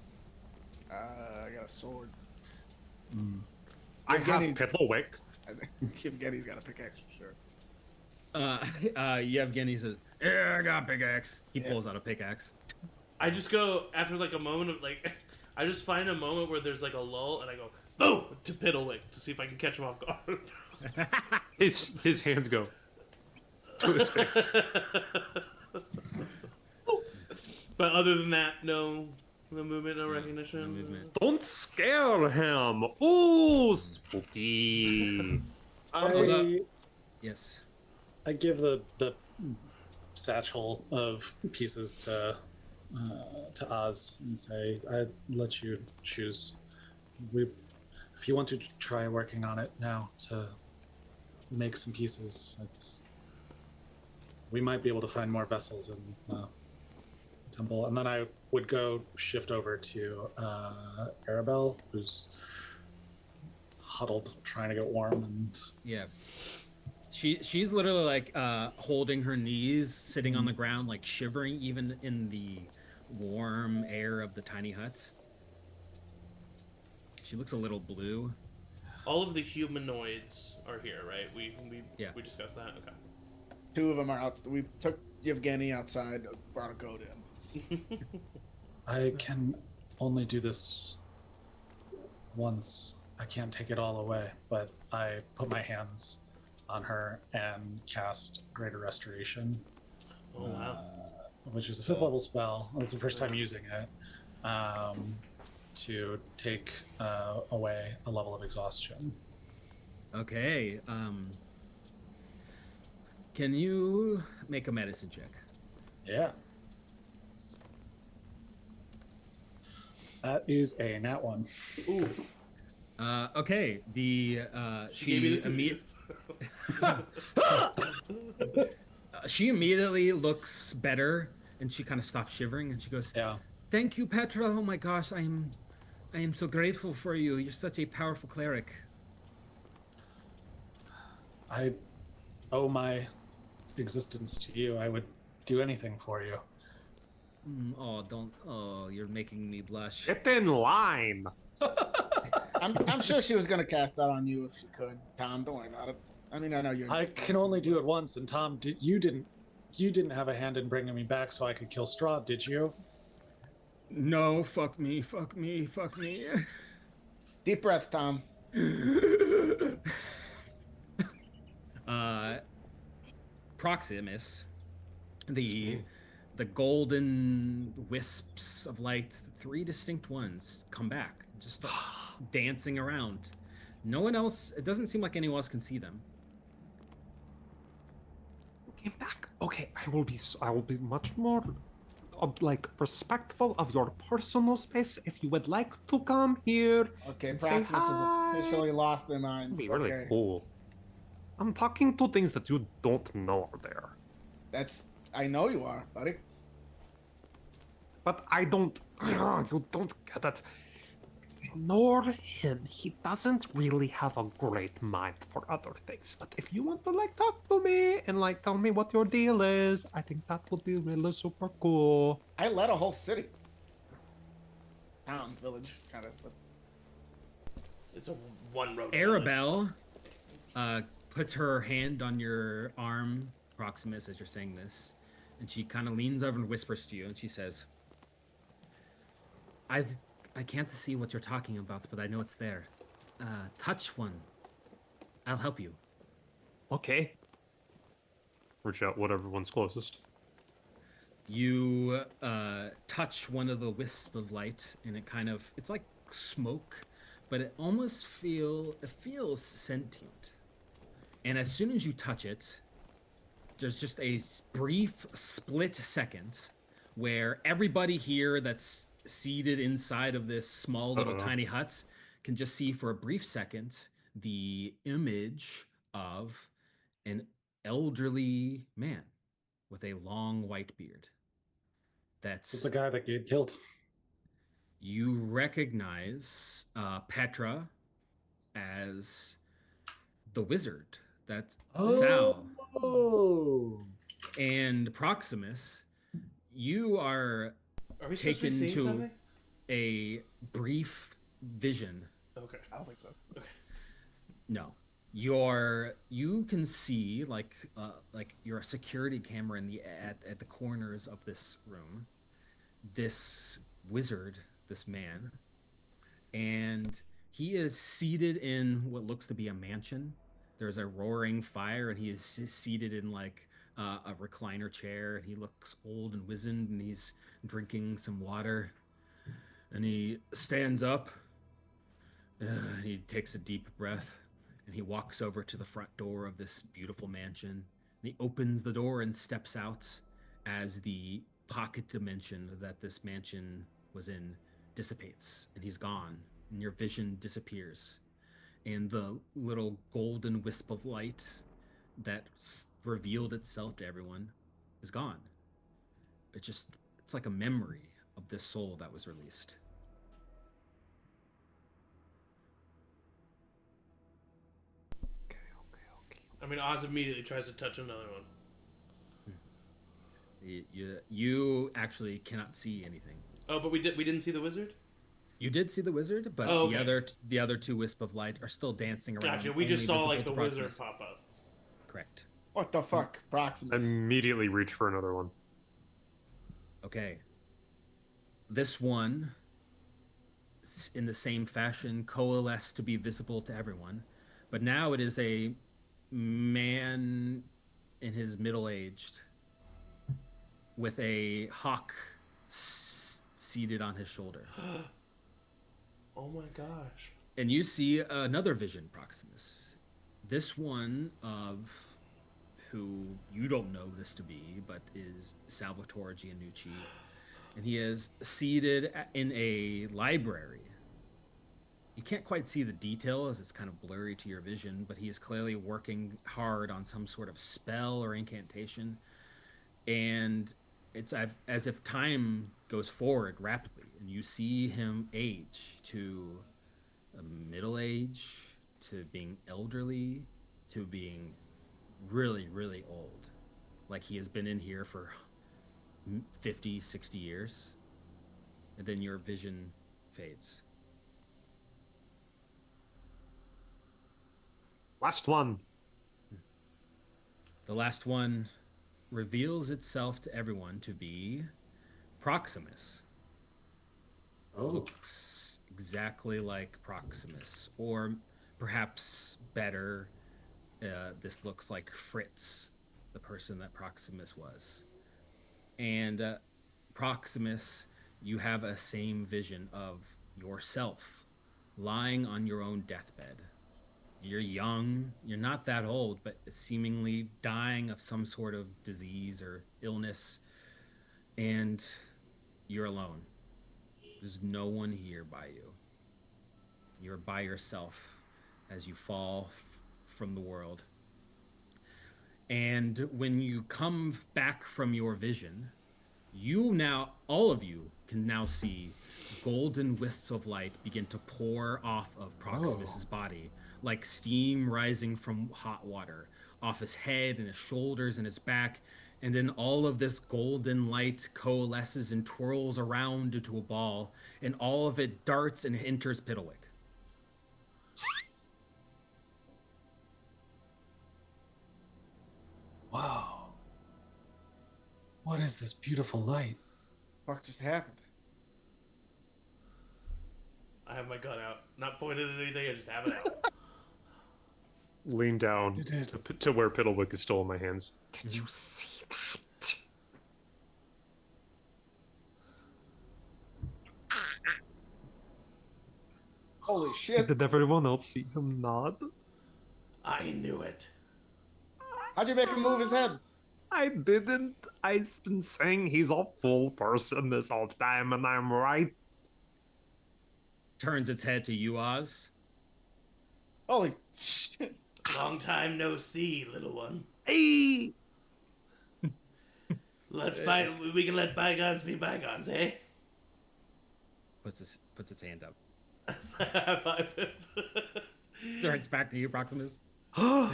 I got a sword. I have Evgeny- Piddlewick. I think Evgeny's got a pickaxe for sure. Yevgeny says, "Yeah, I got pickaxe." He Yeah. pulls out a pickaxe. I just go after like a moment of like, I just find a moment where there's like a lull, and I go boom to Piddlewick to see if I can catch him off guard. His hands go to his face. But other than that, no movement, no recognition. No movement. Don't scare him. Ooh, spooky. Yes. I give the satchel of pieces to Oz and say, I let you choose. If you want to try working on it now to make some pieces, we might be able to find more vessels in the temple. And then I would go shift over to Arabelle, who's huddled, trying to get warm, and Yeah. She's literally like holding her knees, sitting on the ground, like shivering even in the warm air of the tiny hut. She looks a little blue. All of the humanoids are here, right? We discussed that. Okay. Two of them are out. We took Yevgeny outside, brought a goat in. I can only do this once. I can't take it all away, but I put my hands on her and cast Greater Restoration, Oh wow. which is a 5th level spell. It's the first time using it, to take away a level of exhaustion. Okay. Can you make a medicine check? Yeah. That is a nat 1. Oof. Okay. She gave me the cookies. She immediately looks better, and she kind of stops shivering, and she goes, Yeah. "Thank you, Petra. Oh my gosh, I am so grateful for you. You're such a powerful cleric." I owe my existence to you. I would do anything for you. Oh, you're making me blush. Get in line. I'm sure she was gonna cast that on you if she could. Tom, don't worry about it. I mean, I know you're. I can only do it once, and Tom, you didn't have a hand in bringing me back so I could kill Strahd, did you? No, fuck me, fuck me, fuck me. Deep breaths, Tom. Proximus, the golden wisps of light, 3 distinct ones, come back, just like dancing around. No one else. It doesn't seem like anyone else can see them. Came back. Okay, I will be much more like respectful of your personal space. If you would like to come here Okay, and say Proximus has hi, officially lost their it'd minds. be really Okay, cool. I'm talking to things that you don't know are there. that's I know you are, buddy. But I don't. You don't get it. Nor him. He doesn't really have a great mind for other things. But if you want to like talk to me and like tell me what your deal is, I think that would be really super cool. I led a whole city, town, village, kind of. But It's a one road. Arabelle puts her hand on your arm, Proximus, as you're saying this, and she kind of leans over and whispers to you, and she says, I can't see what you're talking about, but I know it's there. Touch one. I'll help you. Okay. Reach out whatever one's closest. You touch one of the wisps of light, and it's like smoke, but it feels sentient. And as soon as you touch it, there's just a brief split second where everybody here that's seated inside of this small little tiny hut can just see for a brief second the image of an elderly man with a long white beard. That's The guy that Gabe killed. You recognize Petra as the wizard. That's Sal. Oh. And Proximus, you are Are we supposed to be taken seeing to something? a brief vision. Okay. I don't think so. Okay. No, you can see like you're a security camera at the corners of this room. This wizard, this man, and he is seated in what looks to be a mansion. There's a roaring fire, and he is seated in like a recliner chair, and he looks old and wizened, and he's drinking some water. And he stands up, and he takes a deep breath, and he walks over to the front door of this beautiful mansion. And he opens the door and steps out as the pocket dimension that this mansion was in dissipates, and he's gone, and your vision disappears. And the little golden wisp of light that revealed itself to everyone is gone. It's like a memory of this soul that was released. I mean, Oz immediately tries to touch another one. You actually cannot see anything. Oh, but we didn't see the wizard? You did see the wizard, but Oh, okay. the other two wisp of light are still dancing around. Gotcha. We just only saw visible like to the Proximus. wizard pop up. Correct. What the fuck, Proximus? Immediately reach for another one. Okay. This one, in the same fashion, coalesced to be visible to everyone, but now it is a man in his middle-aged with a hawk seated on his shoulder. Oh my gosh. And you see another vision, Proximus. This one of who you don't know this to be, but is Salvatore Giannucci. And he is seated in a library. You can't quite see the detail as it's kind of blurry to your vision, but he is clearly working hard on some sort of spell or incantation. And it's as if time goes forward rapidly, and you see him age to a middle age, to being elderly, to being really, really old. Like he has been in here for 50, 60 years. And then your vision fades. Last one. The last one reveals itself to everyone to be Proximus. Oh. Looks exactly like Proximus, or perhaps better, this looks like Fritz, the person that Proximus was. And Proximus, you have a same vision of yourself lying on your own deathbed, You're young. You're not that old, but seemingly dying of some sort of disease or illness. And you're alone. There's no one here by you. You're by yourself as you fall from the world. And when you come back from your vision, you now, all of you, can now see golden wisps of light begin to pour off of Proximus's body, like steam rising from hot water, off his head and his shoulders and his back. And then all of this golden light coalesces and twirls around into a ball, and all of it darts and enters Piddlewick. Wow. What is this beautiful light? Fuck just happened? I have my gun out, not pointed at anything. I just have it out. Lean down You did. to where Piddlewick is still in my hands. Can you see that? Holy shit! Did everyone else see him nod? I knew it. How'd you make him move his head? I didn't. I've been saying he's a full person this whole time, and I'm right. Turns its head to you, Oz. Holy shit! Long time no see, little one. Hey! We can let bygones be bygones, eh? Puts its hand up. High five it. Turns back to you, Proximus. Hello?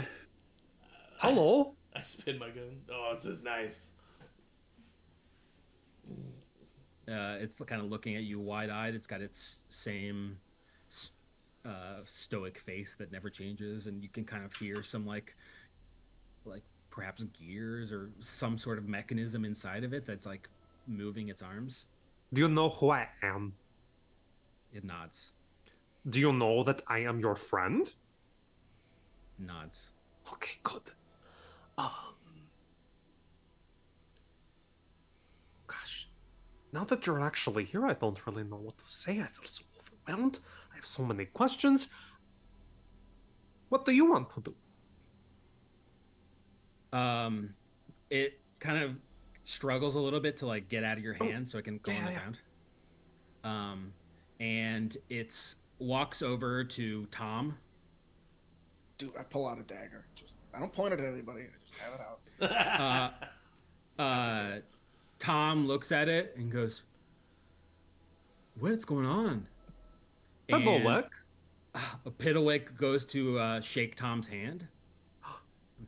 I spin my gun. Oh, this is nice. It's kind of looking at you wide-eyed. It's got its same stoic face that never changes, and you can kind of hear some like perhaps gears or some sort of mechanism inside of it that's like moving its arms. Do you know who I am? It nods. Do you know that I am your friend? Nods. Okay, good. Gosh. Now that you're actually here, I don't really know what to say. I feel so overwhelmed. I have so many questions. What do you want to do? It kind of struggles a little bit to like get out of your hand so it can go on the ground. And it's walks over to Tom. Dude, I pull out a dagger. I don't point it at anybody. I just have it out. Tom looks at it and goes, "What's going on?" Piddlewick. Piddlewick goes to shake Tom's hand.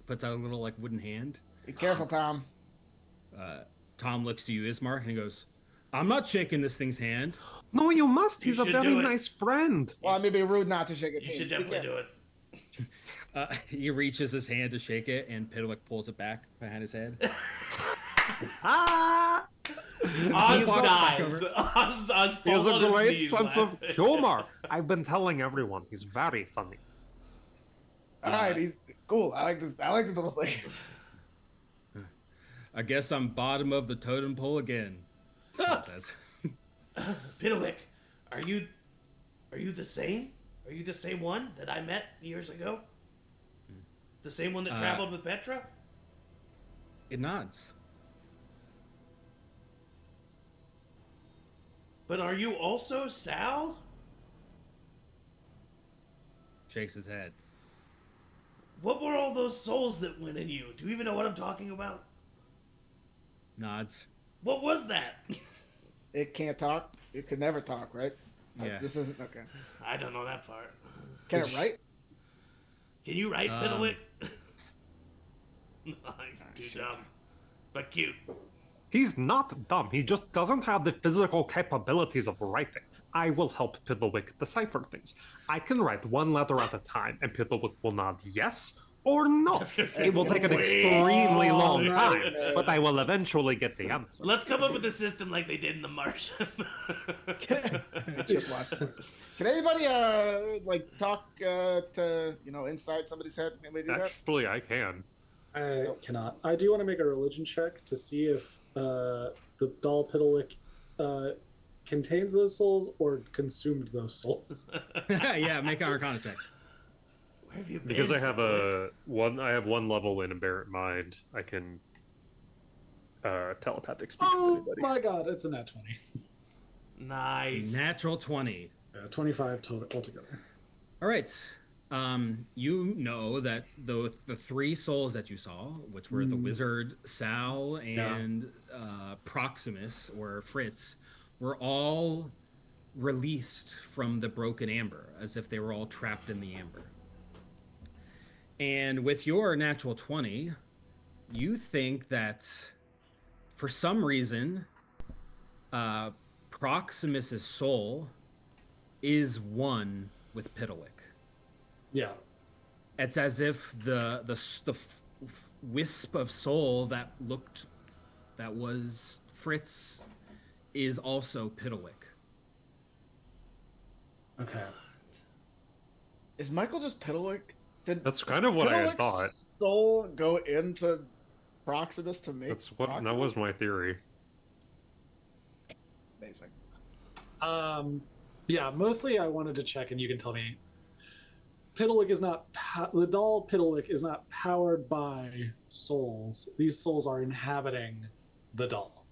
Puts out a little like wooden hand. Be careful, Tom. Tom looks to you, Ismark, and he goes, "I'm not shaking this thing's hand." No, you must. You He's a should very do it. nice friend. Well, I may be rude not to shake it. You should definitely do it. He reaches his hand to shake it, and Piddlewick pulls it back behind his head. Ah! Oz walks back dies. over. Oz He has falls a on his great knees sense of laughing. humor. I've been telling everyone he's very funny. All right, he's cool. I like this. I like this little thing. I guess I'm bottom of the totem pole again. Tom says. Piddlewick, are you the same? Are you the same one that I met years ago? The same one that traveled with Petra? It nods. But are you also Sal? Shakes his head. What were all those souls that went in you? Do you even know what I'm talking about? Nods. What was that? It can't talk. It could never talk, right? Yeah. This isn't okay. I don't know that part. Can it write? Can you write, Piddlewick? No, he's too shit. dumb. But cute. He's not dumb. He just doesn't have the physical capabilities of writing. I will help Piddlewick decipher things. I can write one letter at a time, and Piddlewick will nod yes or no. That's gonna take It will take an way extremely long long time, time. but I will eventually get the answer. Let's come up with a system like they did in The Martian. I just watched it. Can anybody like talk to inside somebody's head? Anybody do that? Actually, I can. I cannot. I do want to make a religion check to see if the doll Piddlewick contains those souls or consumed those souls. Yeah, make an Arcana check. Where have you been? Because I have Pitlick? I have one level in Aberrant Mind. I can telepathic speech with Oh anybody. my god, it's a nat 20. Nice. Natural 20. 25 total altogether. All right. You know that the three souls that you saw, which were the wizard Sal and Proximus or Fritz, were all released from the broken amber, as if they were all trapped in the amber. And with your natural 20, you think that for some reason, Proximus's soul is one with Pitlick. Yeah. It's as if the wisp of soul that was Fritz is also Pitlick. Okay. Is Michael just Pitlick? Did That's kind of what I had Pitlick's thought. soul go into Proximus to make That was Proximus? my theory. Amazing. Yeah, mostly I wanted to check, and you can tell me. Pitlick is not the doll. Pitlick is not powered by souls. These souls are inhabiting the doll.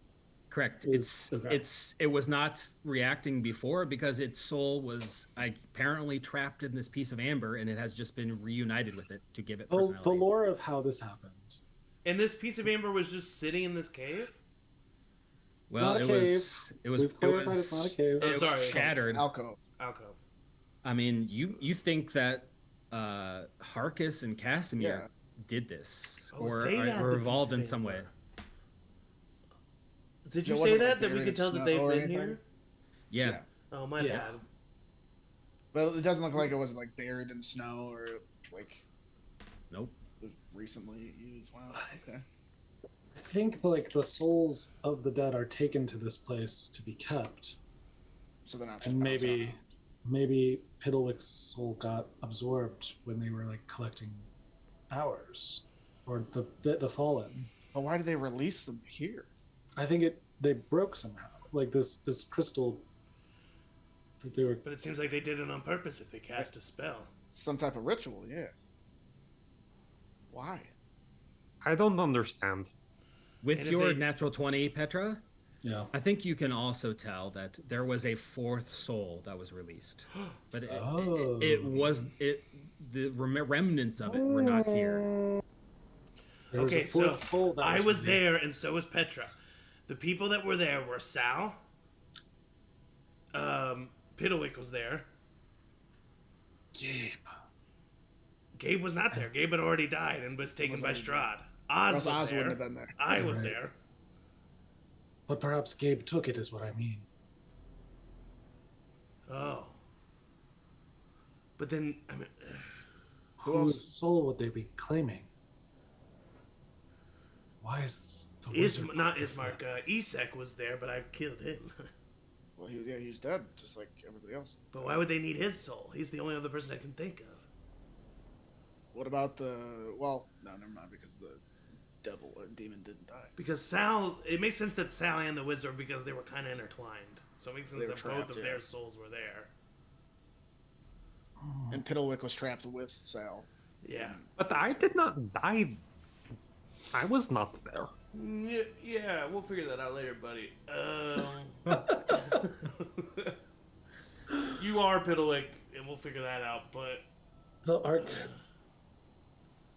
Correct. Okay. It was not reacting before because its soul was apparently trapped in this piece of amber, and it has just been reunited with it to give it personality. The lore of how this happened. And this piece of amber was just sitting in this cave? Well, It's not a cave. We've clarified it's not a cave. Oh, sorry. Shattered. Alcove. Alcove. I mean, you think that Harkis and Casimir did this or they had are the involved piece of in some way. amber. Did So you it say wasn't, that? like, That we buried can in tell that snow they've or been anything? here? Yeah. Oh, my Yeah. bad. But it doesn't look like it was like buried in snow or like Nope. it was recently used. Wow. Okay. I think like the souls of the dead are taken to this place to be kept, So they're not. Just and bouncing around. maybe Pitlick's soul got absorbed when they were like collecting ours, or the fallen. But why did they release them here? I think they broke somehow. Like this crystal that they were. But it seems like they did it on purpose if they cast a spell. Some type of ritual, yeah. Why? I don't understand. With And if your they- natural 20, Petra, Yeah. I think you can also tell that there was a fourth soul that was released, but the remnants of it were not here. There was Okay, a fourth so soul that I was released. there, and so was Petra. The people that were there were Sal. Pitlick was there. Gabe was not there. Gabe had already died and was taken by Strahd. Oz was Oz there. wouldn't have been there. I was Right. there. But perhaps Gabe took it, is what I mean. Oh. But then, I mean, Whose soul would they be claiming? Why is the wizard not with Ismark. us? Isek was there, but I killed him. Well, he was dead, just like everybody else. But why would they need his soul? He's the only other person I can think of. What about the? Well, no, never mind, because the devil or demon didn't die. Because Sal, it makes sense that Sal and the wizard, because they were kind of intertwined. So it makes sense They were that trapped, both of yeah. their souls were there. And Pitlick was trapped with Sal. Yeah. But I did not die. I was not there. Yeah, we'll figure that out later, buddy. You are Pitlick, and we'll figure that out, but The arc.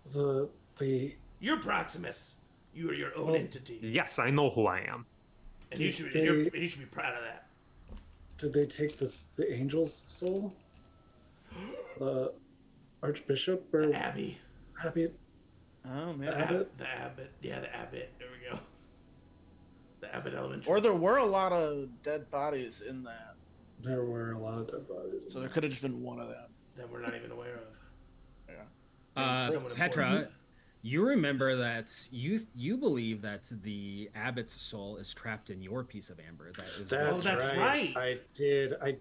The you're Proximus. You are your own entity. Yes, I know who I am. And Did you should, they- and you should be proud of that. did they take the angel's soul? The archbishop or The Abbey. Abbey? Oh man. Abbot? The Abbot. Yeah, the Abbot. There we go. The Abbot Elementary. Or there were a lot of dead bodies in that, There were a lot of dead bodies. so there could have just been one of them. that we're not even aware of. Someone Petra, important. you remember that you believe that the abbot's soul is trapped in your piece of amber. That's right. I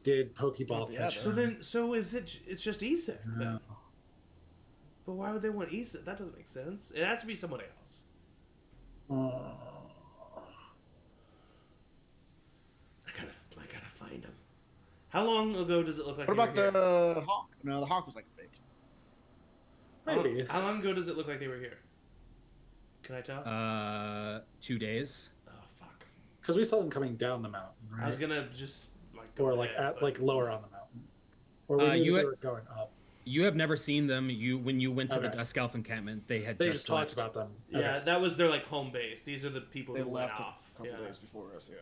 did Pokeball Yeah, catch. So then, is it? It's just Isek then. No. But why would they want Isek? That doesn't make sense. It has to be someone else. I gotta find him. How long ago does it look like? What you about were here? the hawk? No, the hawk was like fake. Maybe. How long ago does it look like they were here? Can I tell? 2 days. Oh fuck. Because we saw them coming down the mountain, right? I was gonna just like go or like ahead, at but- like lower on the mountain, or we knew you they had- were going up. You have never seen them. When you went to the Okay. Dusk Elf encampment, they had They just just talked left. about them. Yeah, Okay. that was their like home base. These are the people They who went left a off. couple Yeah. days before us. Yeah,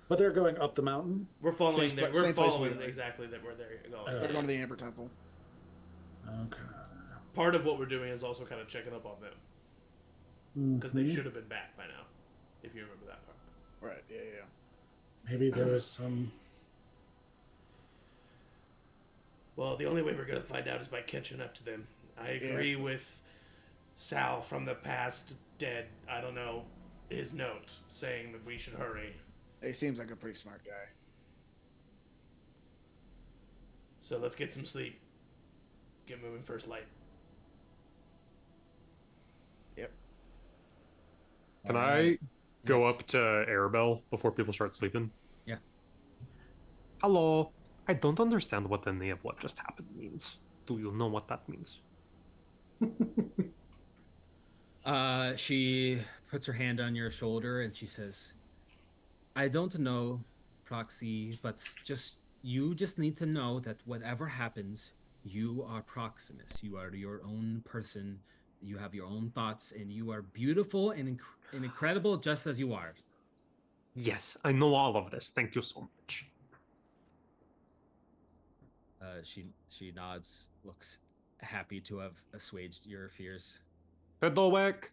But they're going up the mountain. We're following Same them. sp- We're same place we following were. exactly that where they're going. They're they're going to the Amber Temple. Okay. Part of what we're doing is also kind of checking up on them because they should have been back by now, if you remember that part. Right. Yeah. Yeah. Maybe there was some. Well, the only way we're gonna find out is by catching up to them. I agree with Sal from the past dead. I don't know his note saying that we should hurry. He seems like a pretty smart guy. So let's get some sleep. Get moving first light. Yep. Can Alright. I go Yes. up to Arabelle before people start sleeping? Yeah. Hello. I don't understand what any of what just happened means. Do you know what that means? She puts her hand on your shoulder and she says, "I don't know, Proxy, but you just need to know that whatever happens, you are Proximus. You are your own person. You have your own thoughts, and you are beautiful and incredible just as you are." Yes, I know all of this. Thank you so much. She nods, looks happy to have assuaged your fears. Pedowek.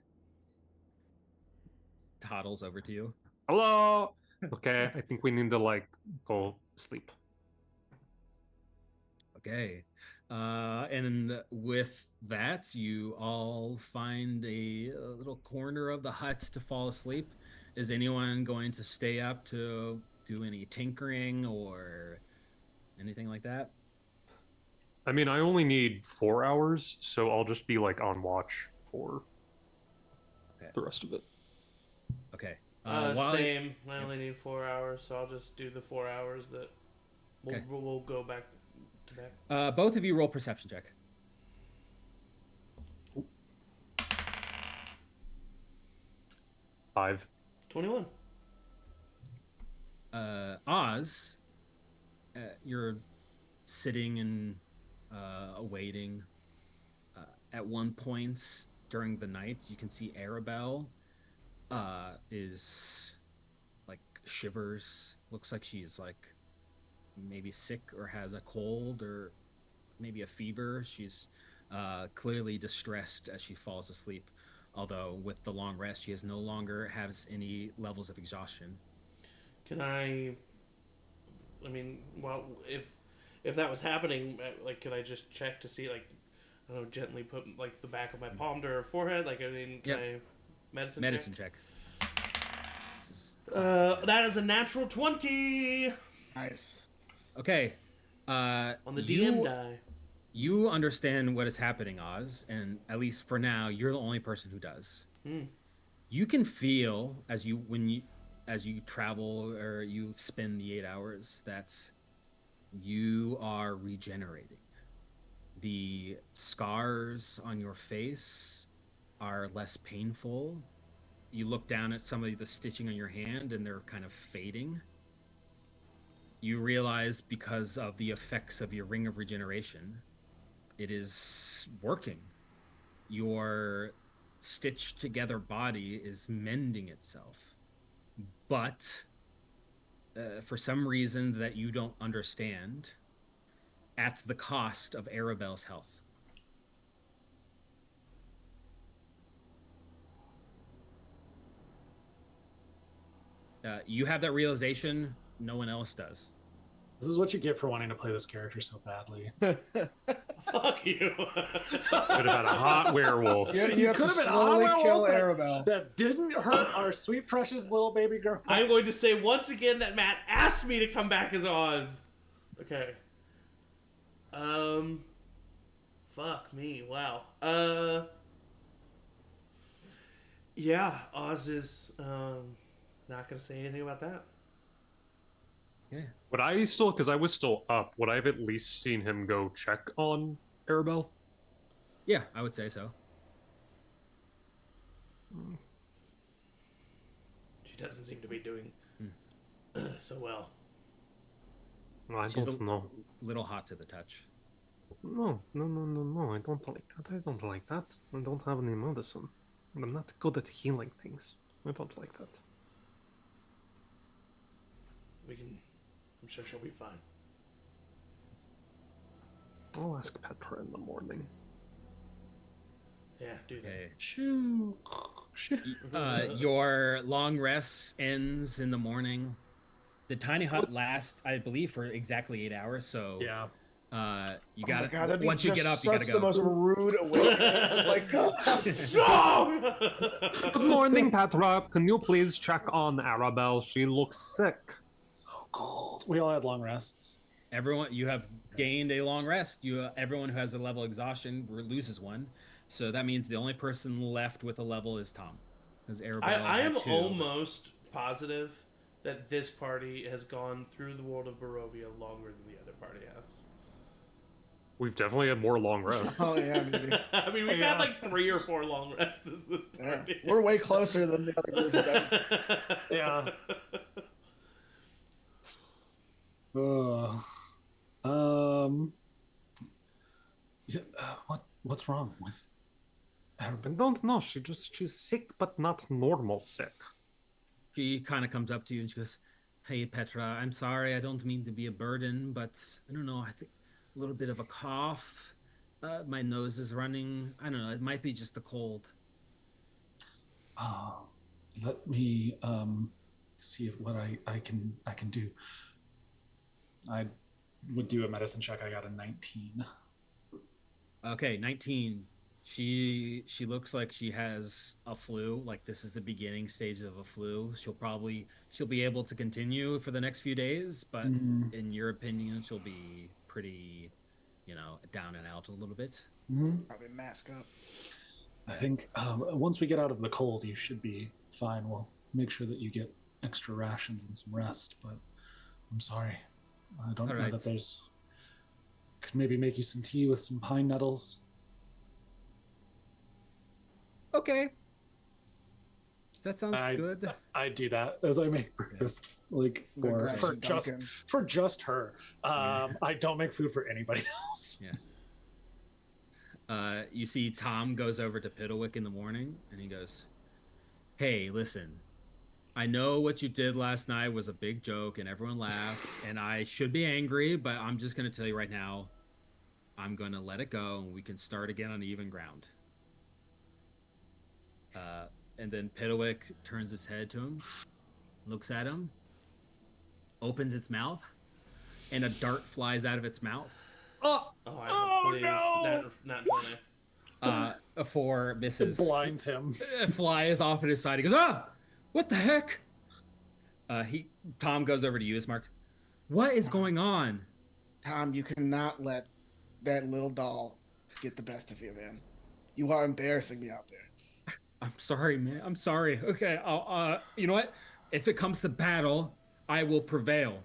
Toddles over to you. Hello. Okay, I think we need to go sleep. Okay. And with that, you all find a little corner of the hut to fall asleep. Is anyone going to stay up to do any tinkering or anything like that? I mean, I only need 4 hours, so I'll just be on watch for Okay. the rest of it. Okay. Same. I only need 4 hours, so I'll just do the 4 hours that Okay. we'll go back to back. Both of you roll perception check. Five. 21. Oz, you're sitting and awaiting. At one point during the night, you can see Arabelle is shivers. Looks like she's maybe sick or has a cold or maybe a fever. She's clearly distressed as she falls asleep. Although with the long rest, she no longer has any levels of exhaustion. Can I mean, well, if that was happening, could I just check to see, I don't know, gently put the back of my palm to her forehead? Can Yep. I medicine check? This is that is a natural 20 Nice. okay. on the DM die. You understand what is happening, Oz, and at least for now, you're the only person who does. You can feel as you travel or you spend the 8 hours that you are regenerating. The scars on your face are less painful. You look down at some of the stitching on your hand and they're kind of fading. You realize because of the effects of your ring of regeneration, it is working. Your stitched together body is mending itself. But for some reason that you don't understand, at the cost of Arabelle's health. You have that realization, no one else does. This is what you get for wanting to play this character so badly. Fuck you. Could have had a hot werewolf. You have to Could've been slowly Oswald kill that- Arabelle. That didn't hurt our sweet precious little baby girl. I'm going to say once again that Matt asked me to come back as Oz. Okay. Fuck me. Wow. Yeah, Oz is not gonna say anything about that. Yeah. Would I still, because I was still up, would I have at least seen him go check on Arabelle? Yeah, I would say so. She doesn't seem to be doing so well. Well, I She's don't know. little hot to the touch. No. I don't like that. I don't like that. I don't have any medicine. I'm not good at healing things. I don't like that. I'm sure she'll be fine. I'll ask Petra in the morning. Yeah, do that. Okay. Shoo. Your long rest ends in the morning. The tiny hut lasts, I believe, for exactly 8 hours. So Yeah. you Oh got my God, that'd to be once you just get up, you got to such go. the most rude awakening. It's like, Strong! Good morning, Petra. Can you please check on Arabelle? She looks sick. So cold. We all had long rests. Everyone, you have gained a long rest. Everyone who has a level exhaustion loses one. So that means the only person left with a level is Tom, because Arabelle I am had 2. almost positive that this party has gone through the world of Barovia longer than the other party has. We've definitely had more long rests. oh yeah, maybe. I mean, we've had like 3 or 4 long rests this Yeah. party. We're way closer than the other group. Yeah. Yeah, what's wrong with I don't know. She's sick, but not normal sick. She kind of comes up to you and she goes, "Hey, Petra, I'm sorry. I don't mean to be a burden, but I don't know. I think a little bit of a cough. My nose is running. I don't know. It might be just the cold." let me see if what I can do. I would do a medicine check. I got a 19. Okay, 19. She looks like she has a flu. Like this is the beginning stage of a flu. She'll be able to continue for the next few days, but in your opinion, she'll be pretty, down and out a little bit. Probably mask up. I think once we get out of the cold, you should be fine. We'll make sure that you get extra rations and some rest, but I'm sorry. I don't know that there's... Could maybe make you some tea with some pine nettles. Okay. That sounds good. I do that as I make breakfast, like for just her. I don't make food for anybody else. Yeah. You see, Tom goes over to Piddlewick in the morning, and he goes, "Hey, listen. I know what you did last night was a big joke, and everyone laughed, and I should be angry, but I'm just going to tell you right now, I'm going to let it go, and we can start again on even ground." And then Piddlewick turns its head to him, looks at him, opens its mouth, and a dart flies out of its mouth. Please. No. Not 20. 4 misses. It blinds him. Flies off at his side. He goes, "Ah! What the heck?" Tom goes over to you, Ismark. "What is going on?" Tom, you cannot let that little doll get the best of you, man. You are embarrassing me out there. "I'm sorry, man. I'm sorry. Okay, you know what? If it comes to battle, I will prevail."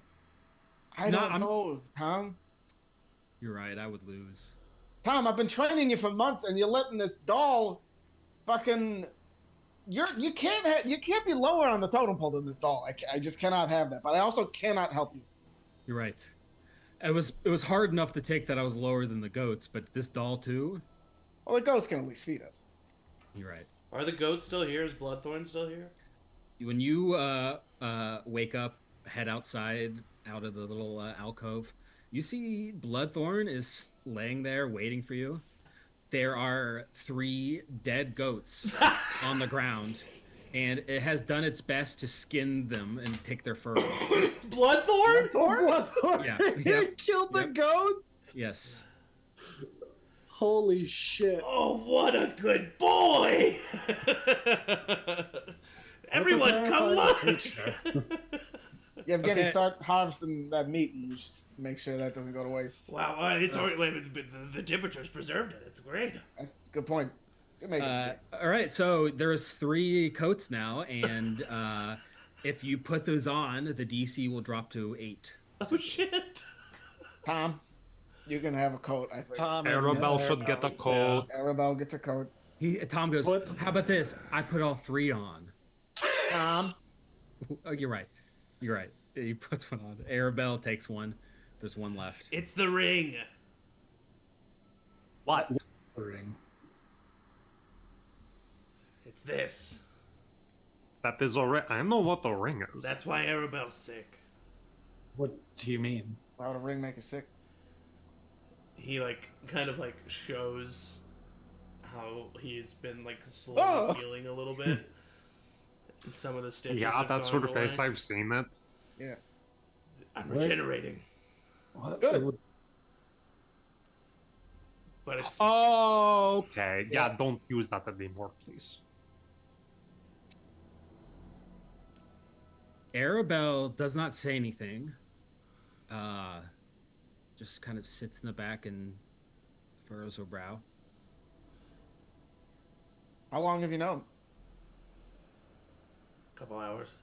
I don't know, Tom. You're right. I would lose. Tom, I've been training you for months, and you're letting this doll, fucking, you can't be lower on the totem pole than this doll. I just cannot have that. But I also cannot help you. You're right. It was hard enough to take that I was lower than the goats, but this doll too. Well, the ghosts can at least feed us. You're right. Are the goats still here? Is Bloodthorn still here? When you wake up, head outside, out of the little alcove, you see Bloodthorn is laying there waiting for you. There are 3 dead goats on the ground, and it has done its best to skin them and take their fur. Bloodthorn? Bloodthorn? Yeah. You killed the goats? Yes. Holy shit. Oh, what a good boy! Everyone, come look! Yevgeny, start harvesting that meat and you should make sure that doesn't go to waste. Wow, it's already, the temperature's preserved it. It's great. That's a good point. All right, so there's 3 coats now, and if you put those on, the DC will drop to 8. Oh, shit. Tom, You can have a coat, I think. Tom Arabelle should get a coat. Arabelle gets a coat. Tom goes, What? how about this? I put all three on. Tom. Oh, you're right. You're right. He puts one on. Arabelle takes one. There's one left. It's the ring. What? Ring. It's this. That is a ring. I know what the ring is. That's why Arabelle's sick. What do you mean? Why would a ring make you sick? He kind of shows how he's been slowly healing a little bit. And some of the stitches. Yeah, have that gone sort of away. face. I've seen it. Yeah. I'm Where- regenerating, What? Good. It would- but it's Okay. Yeah, don't use that anymore, please. Arabelle does not say anything. Just kind of sits in the back and furrows her brow. How long have you known? a couple hours.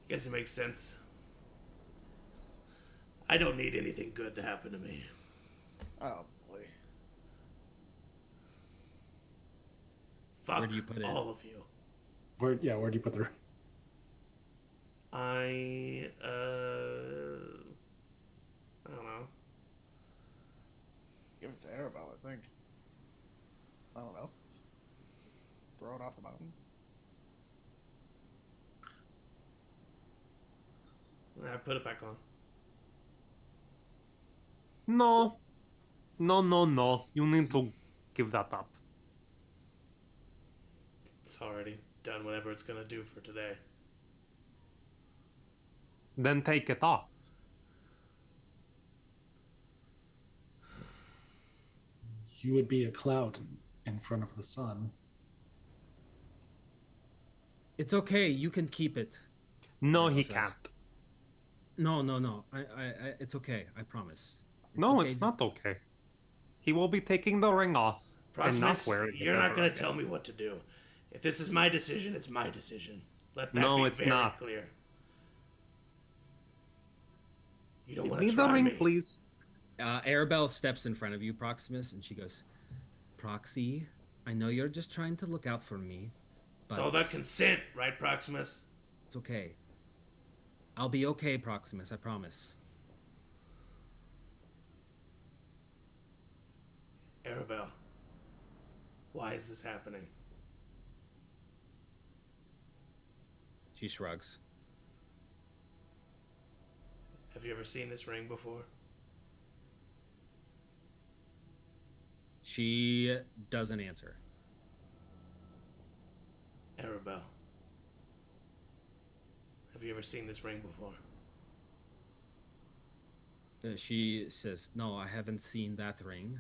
I guess it makes sense. I don't need anything good to happen to me. Oh boy. Fuck Where do you put it? all of you. Where do you put the ring? I don't know. Give it to Arabelle, I think. I don't know. Throw it off the mountain. I put it back on. No. No. You need to give that up. It's already done whatever it's gonna do for today. Then take it off. You would be a cloud in front of the sun. It's okay. You can keep it. No, he Says. can't. No. I it's okay. I promise. No, okay. it's not okay. He will be taking the ring off and not Proximus, wearing it. you're not ever gonna again. tell me what to do. If this is my decision, it's my decision. Let that No, be it's very not. clear. You don't Give want me to the try ring, me. please. Arabelle steps in front of you, Proximus, and she goes, "Proxy, I know you're just trying to look out for me, It's but all about consent, right, Proximus? it's okay. I'll be okay, Proximus. I promise." Arabelle, why is this happening? She shrugs. Have you ever seen this ring before? She doesn't answer. Arabelle, have you ever seen this ring before? She says, "No, I haven't seen that ring.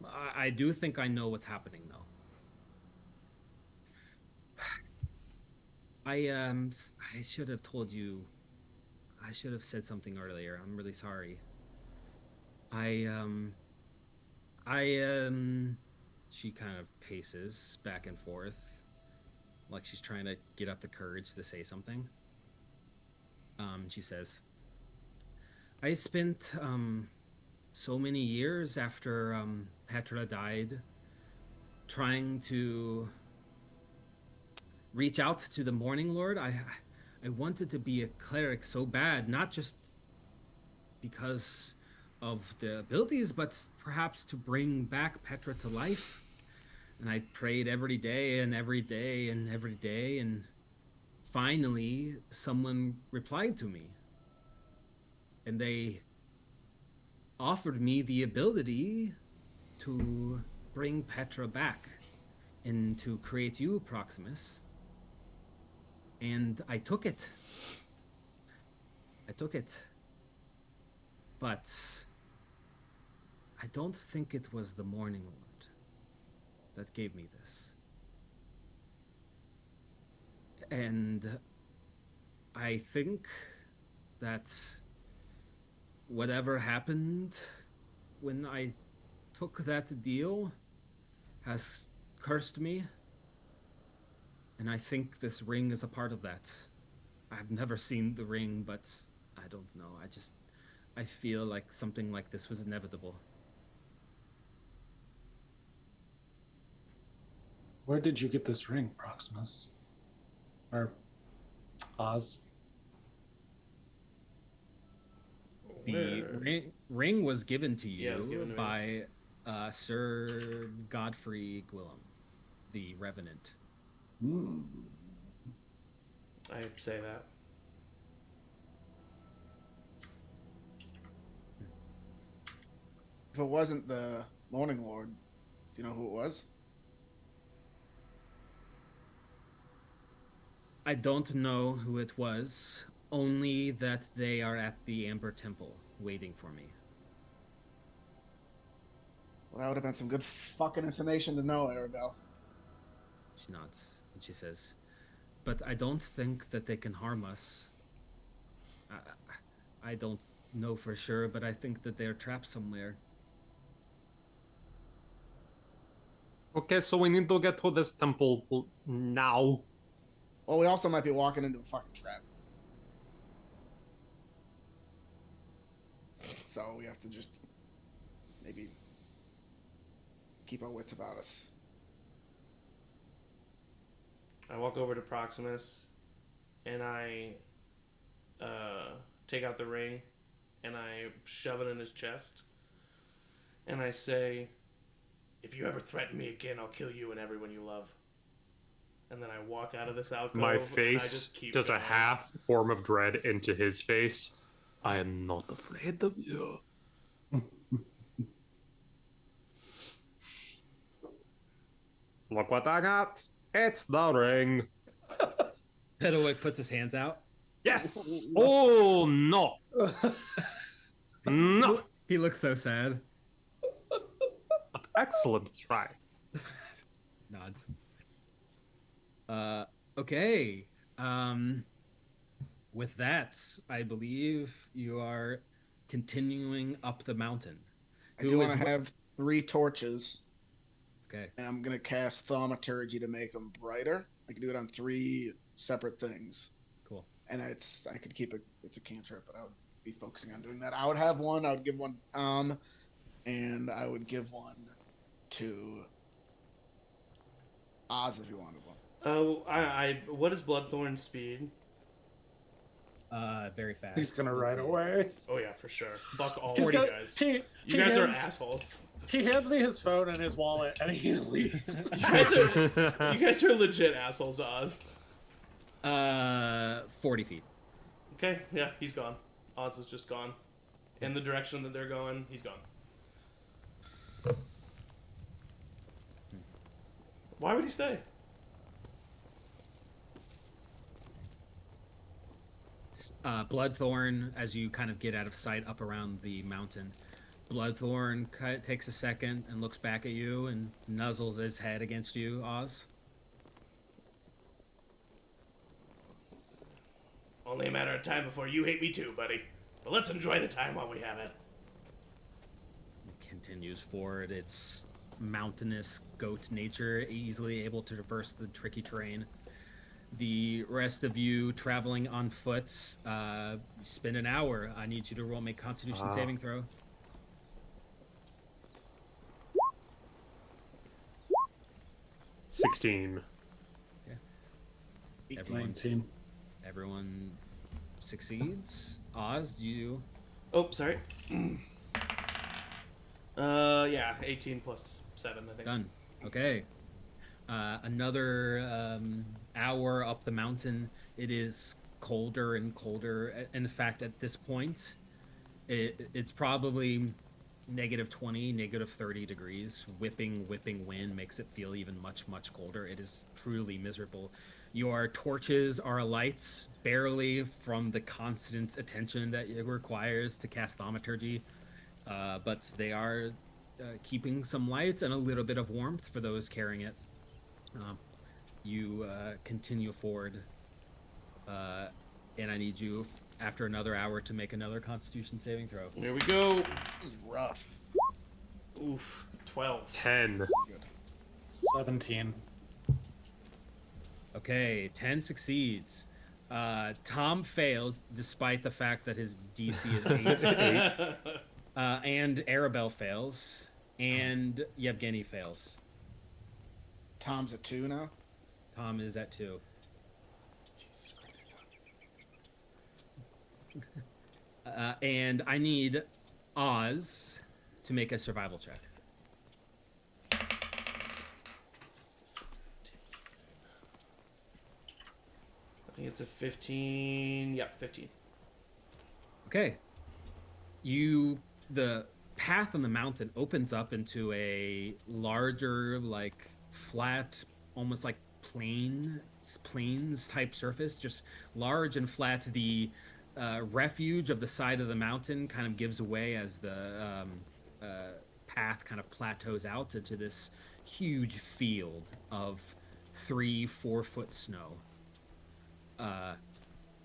I do think I know what's happening, though. I should have told you. I should have said something earlier. I'm really sorry. She kind of paces back and forth, like she's trying to get up the courage to say something. She says, "I spent so many years after Petra died trying to reach out to the Morning Lord. I wanted to be a cleric so bad, not just because of the abilities, but perhaps to bring back Petra to life. And I prayed every day and every day and every day, and finally someone replied to me. And they offered me the ability to bring Petra back and to create you, Proximus. And I took it. But I don't think it was the Morning Lord that gave me this. And I think that whatever happened when I took that deal has cursed me. And I think this ring is a part of that. I've never seen the ring, but I don't know. I feel like something like this was inevitable. Where did you get this ring, Proximus? Or Oz? The Where- ring was given to Yeah, it was you given to me. by Sir Godfrey Gwillem, the Revenant. Hmm. I say that. If it wasn't the Morning Lord, do you know who it was? I don't know who it was, only that they are at the Amber Temple waiting for me. Well, that would have been some good fucking information to know, Arabelle. She nods and she says, "But I don't think that they can harm us. I don't know for sure, but I think that they're trapped somewhere." Okay, so we need to get to this temple now. Well, we also might be walking into a fucking trap. So we have to just maybe keep our wits about us. I walk over to Proximus, and I take out the ring, and I shove it in his chest, and I say, "If you ever threaten me again, I'll kill you and everyone you love." And then I walk out of this alcove. My and I face just keep does a going. half form of dread into his face. I am not afraid of you. Look what I got. It's the ring. Pedowick puts his hands out. Yes. Oh, no. No. He looks so sad. Excellent try. Nods. Okay. With that, I believe you are continuing up the mountain. I do want to have 3 torches, Okay. and I'm going to cast Thaumaturgy to make them brighter. I can do it on 3 separate things. Cool. And I could keep it, it's a cantrip, but I would be focusing on doing that. I would have one, I would give one to Tom, and I would give one to Oz if you wanted one. Oh, what is Bloodthorn's speed? Very fast. He's gonna Let's ride see. away. Oh yeah, for sure. Fuck all He's of you got- guys. he- You he guys are hands- assholes. He hands me his phone and his wallet, and he leaves. You guys are legit assholes to Oz. 40 feet. Okay, yeah, he's gone. Oz is just gone. In the direction that they're going, he's gone. Why would he stay? Bloodthorn, as you kind of get out of sight up around the mountain, Bloodthorn takes a second and looks back at you and nuzzles his head against you, Oz. Only a matter of time before you hate me too, buddy. But let's enjoy the time while we have it. It continues forward. Its mountainous goat nature, easily able to traverse the tricky terrain. The rest of you traveling on foot, spend an hour. I need you to roll me a Constitution saving throw. $16. Everyone succeeds. Oz, you Oh, sorry. Yeah, 18 plus 7, I think. done. Okay. Another hour up the mountain. It is colder and colder. In fact, at this point, it's probably -20, -30 degrees. Whipping wind makes it feel even much colder. It is truly miserable. Your torches are alight, barely from the constant attention that it requires to cast thaumaturgy, but they are keeping some light and a little bit of warmth for those carrying it. You continue forward, and I need you, after another hour, to make another Constitution saving throw. Here we go. This is rough. Oof. 12. 10. 17. Okay, 10 succeeds. Tom fails despite the fact that his DC is 8. And Arabelle fails. And Yevgeny fails. Tom's at 2 now. Tom is at 2. Jesus Christ. And I need Oz to make a survival check. I think it's a 15. Yep, 15. Okay. The path on the mountain opens up into a larger, like flat, almost like plains type surface, just large and flat. The refuge of the side of the mountain kind of gives away as the path kind of plateaus out into this huge field of 3-4 foot snow.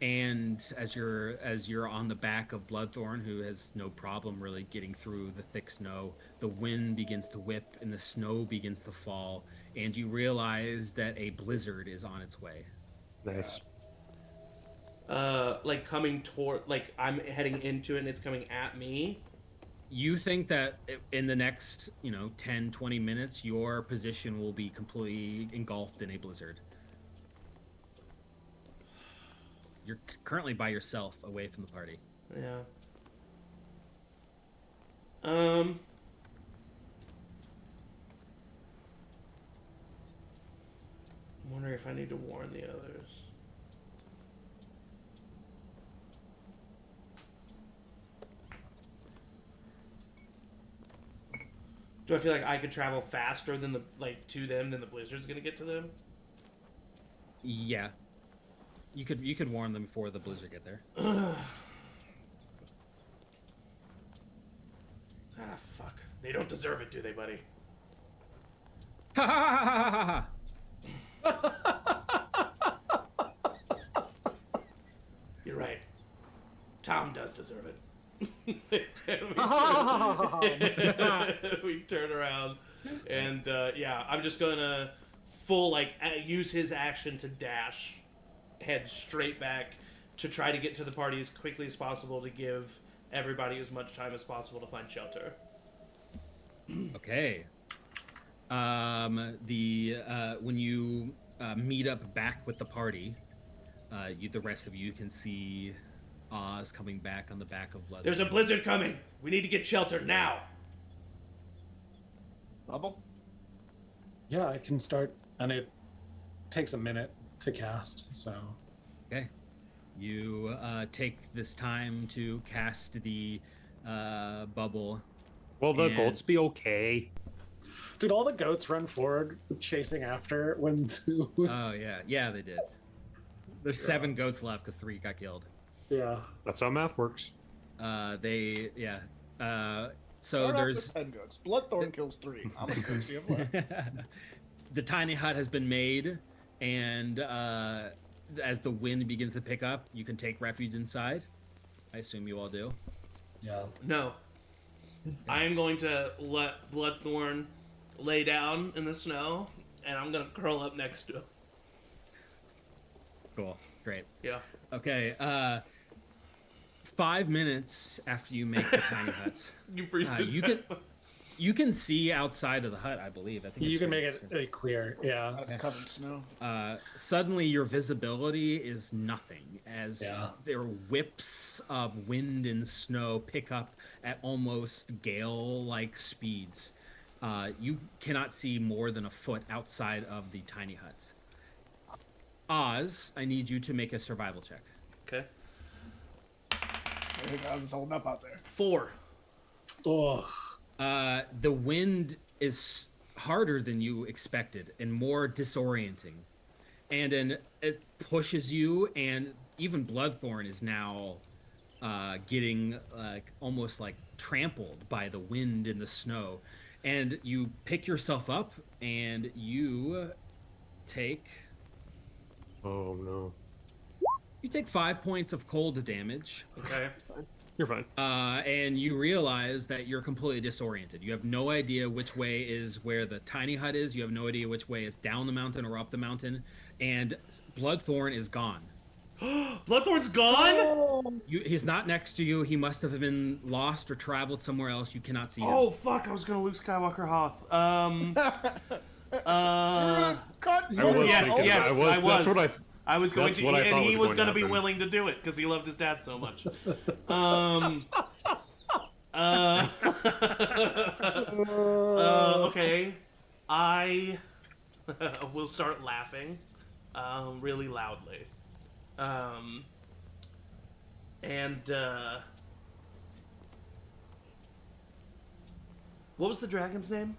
And as you're on the back of Bloodthorn, who has no problem really getting through the thick snow, the wind begins to whip and the snow begins to fall, and you realize that a blizzard is on its way. Nice. Like coming toward, like I'm heading into it and it's coming at me. You think that in the next, 10, 20 minutes, your position will be completely engulfed in a blizzard. You're currently by yourself, away from the party. Yeah. I'm wondering if I need to warn the others. Do I feel like I could travel faster than to them than the blizzard's gonna get to them? Yeah. You could warn them before the blizzard get there. Fuck. They don't deserve it, do they, buddy? Ha ha ha ha ha! You're right. Tom does deserve it. We turn around and yeah, I'm just gonna use his action to dash, head straight back to try to get to the party as quickly as possible to give everybody as much time as possible to find shelter. Okay. When you meet up back with the party, the rest of you can see Oz coming back on the back of Blood. There's a blizzard coming. We need to get shelter now. Bubble? Yeah, I can start, and it takes a minute to cast, so... Okay. You take this time to cast the bubble. Will the And- goats be okay? Did all the goats run forward, chasing after when... Oh, yeah. Yeah, they did. There's 7 goats left because 3 got killed. Yeah. That's how math works. So Start off there's... with 10 goats. Bloodthorn kills 3. How many goats do you have left? The tiny hut has been made, and as the wind begins to pick up, you can take refuge inside. I assume you all do. Yeah. No. I am going to let Bloodthorn lay down in the snow, and I'm going to curl up next to him. Cool. Great. Yeah. Okay. 5 minutes after you make the tiny hut, You breathed it. you can see outside of the hut. I believe. I think You it's can make pretty- it clear, yeah. It's covered in snow. Suddenly your visibility is nothing as Yeah. there are whips of wind and snow pick up at almost gale-like speeds. You cannot see more than a foot outside of the tiny hut. Oz, I need you to make a survival check. Okay. I think I was holding up out there. 4. Oh, The wind is harder than you expected and more disorienting. And then it pushes you, and even Bloodthorn is now getting almost like trampled by the wind and the snow. And you pick yourself up, and you take Oh no. 5 points of cold damage. Okay. You're fine. And you realize that you're completely disoriented. You have no idea which way is where the tiny hut is. You have no idea which way is down the mountain or up the mountain. And Bloodthorn is gone. Bloodthorn's gone? He's not next to you. He must have been lost or traveled somewhere else. You cannot see him. Oh, fuck. I was going to Luke Skywalker Hoth. Cut. Yes, I was. That's what I was going that's to, what I and thought he was was going going to be to happen. willing to do it because he loved his dad so much. Okay, I will start laughing, really loudly, and what was the dragon's name?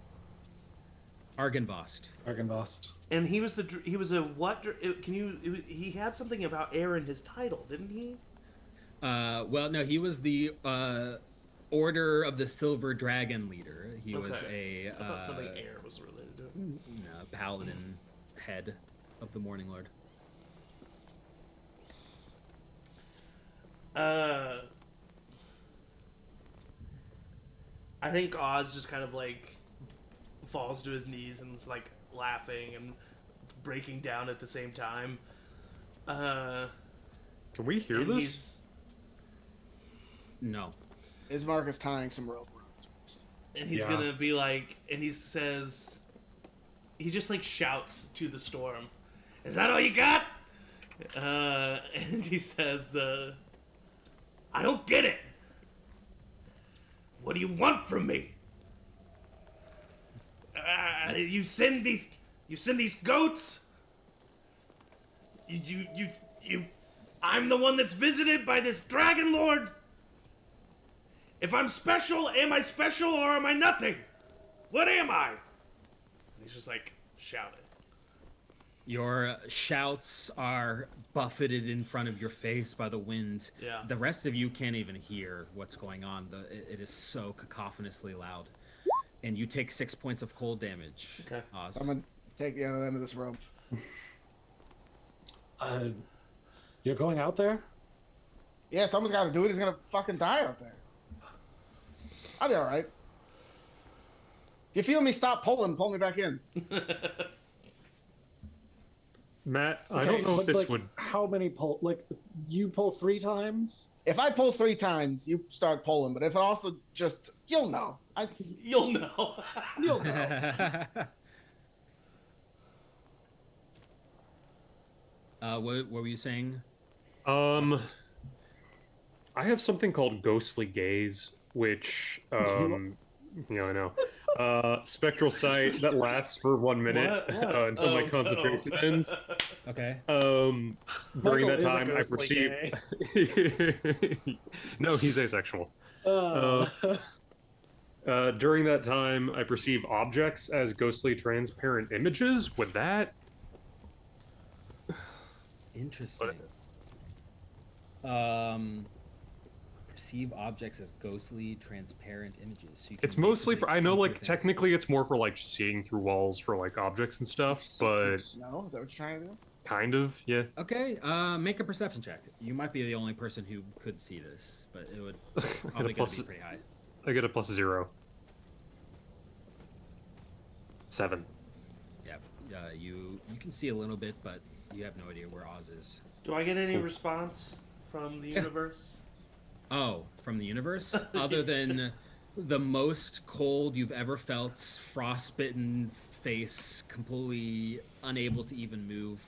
Argynvost. Argynvost. And he was a what? He had something about air in his title, didn't he? Well, no, he was the Order of the Silver Dragon leader. He was I thought something air was related to it. paladin head of the Morning Lord. I think Oz just kind of like falls to his knees and is like laughing and breaking down at the same time. Can we hear And this? No. Ismark is tying some rope around. And he's Yeah. gonna be like, and he says, he just like shouts to the storm, "Is that all you got?" And he says, "I don't get it. What do you want from me? You send these goats. You. I'm the one that's visited by this dragon lord. If I'm special, am I special or am I nothing? What am I?" And he's just like shouting. Your shouts are buffeted in front of your face by the wind. Yeah. The rest of you can't even hear what's going on. It is so cacophonously loud. And you take 6 points of cold damage. Okay. Oz. I'm gonna take the other end of this rope. You're going out there? Yeah, someone's got to do it. He's gonna fucking die out there. I'll be all right. If you feel me stop pulling, pull me back in. Matt, I don't know if But, this like, would. How many pull? Like, you pull 3 times? If I pull 3 times, you start pulling. But if it also just, you'll know. You'll know. You'll know. What were you saying? I have something called Ghostly Gaze, which I know. Spectral sight that lasts for 1 minute What? until Oh, my no. concentration ends. Okay. During Michael that is a time, I ghostly perceive. No, he's asexual. During that time, I perceive objects as ghostly transparent images. Would that? Interesting. Perceive objects as ghostly, transparent images. So you can It's mostly for. basically I know, see like through things. technically, it's more for like just seeing through walls for like objects and stuff. But No, is that what you're trying to do? kind of, yeah. Okay, make a perception check. You might be the only person who could see this, but it would probably gonna plus- be pretty high. I get a +0. 7. Yeah, you can see a little bit, but you have no idea where Oz is. Do I get any response from the universe? Oh, from the universe? Other than the most cold you've ever felt, frostbitten face, completely unable to even move.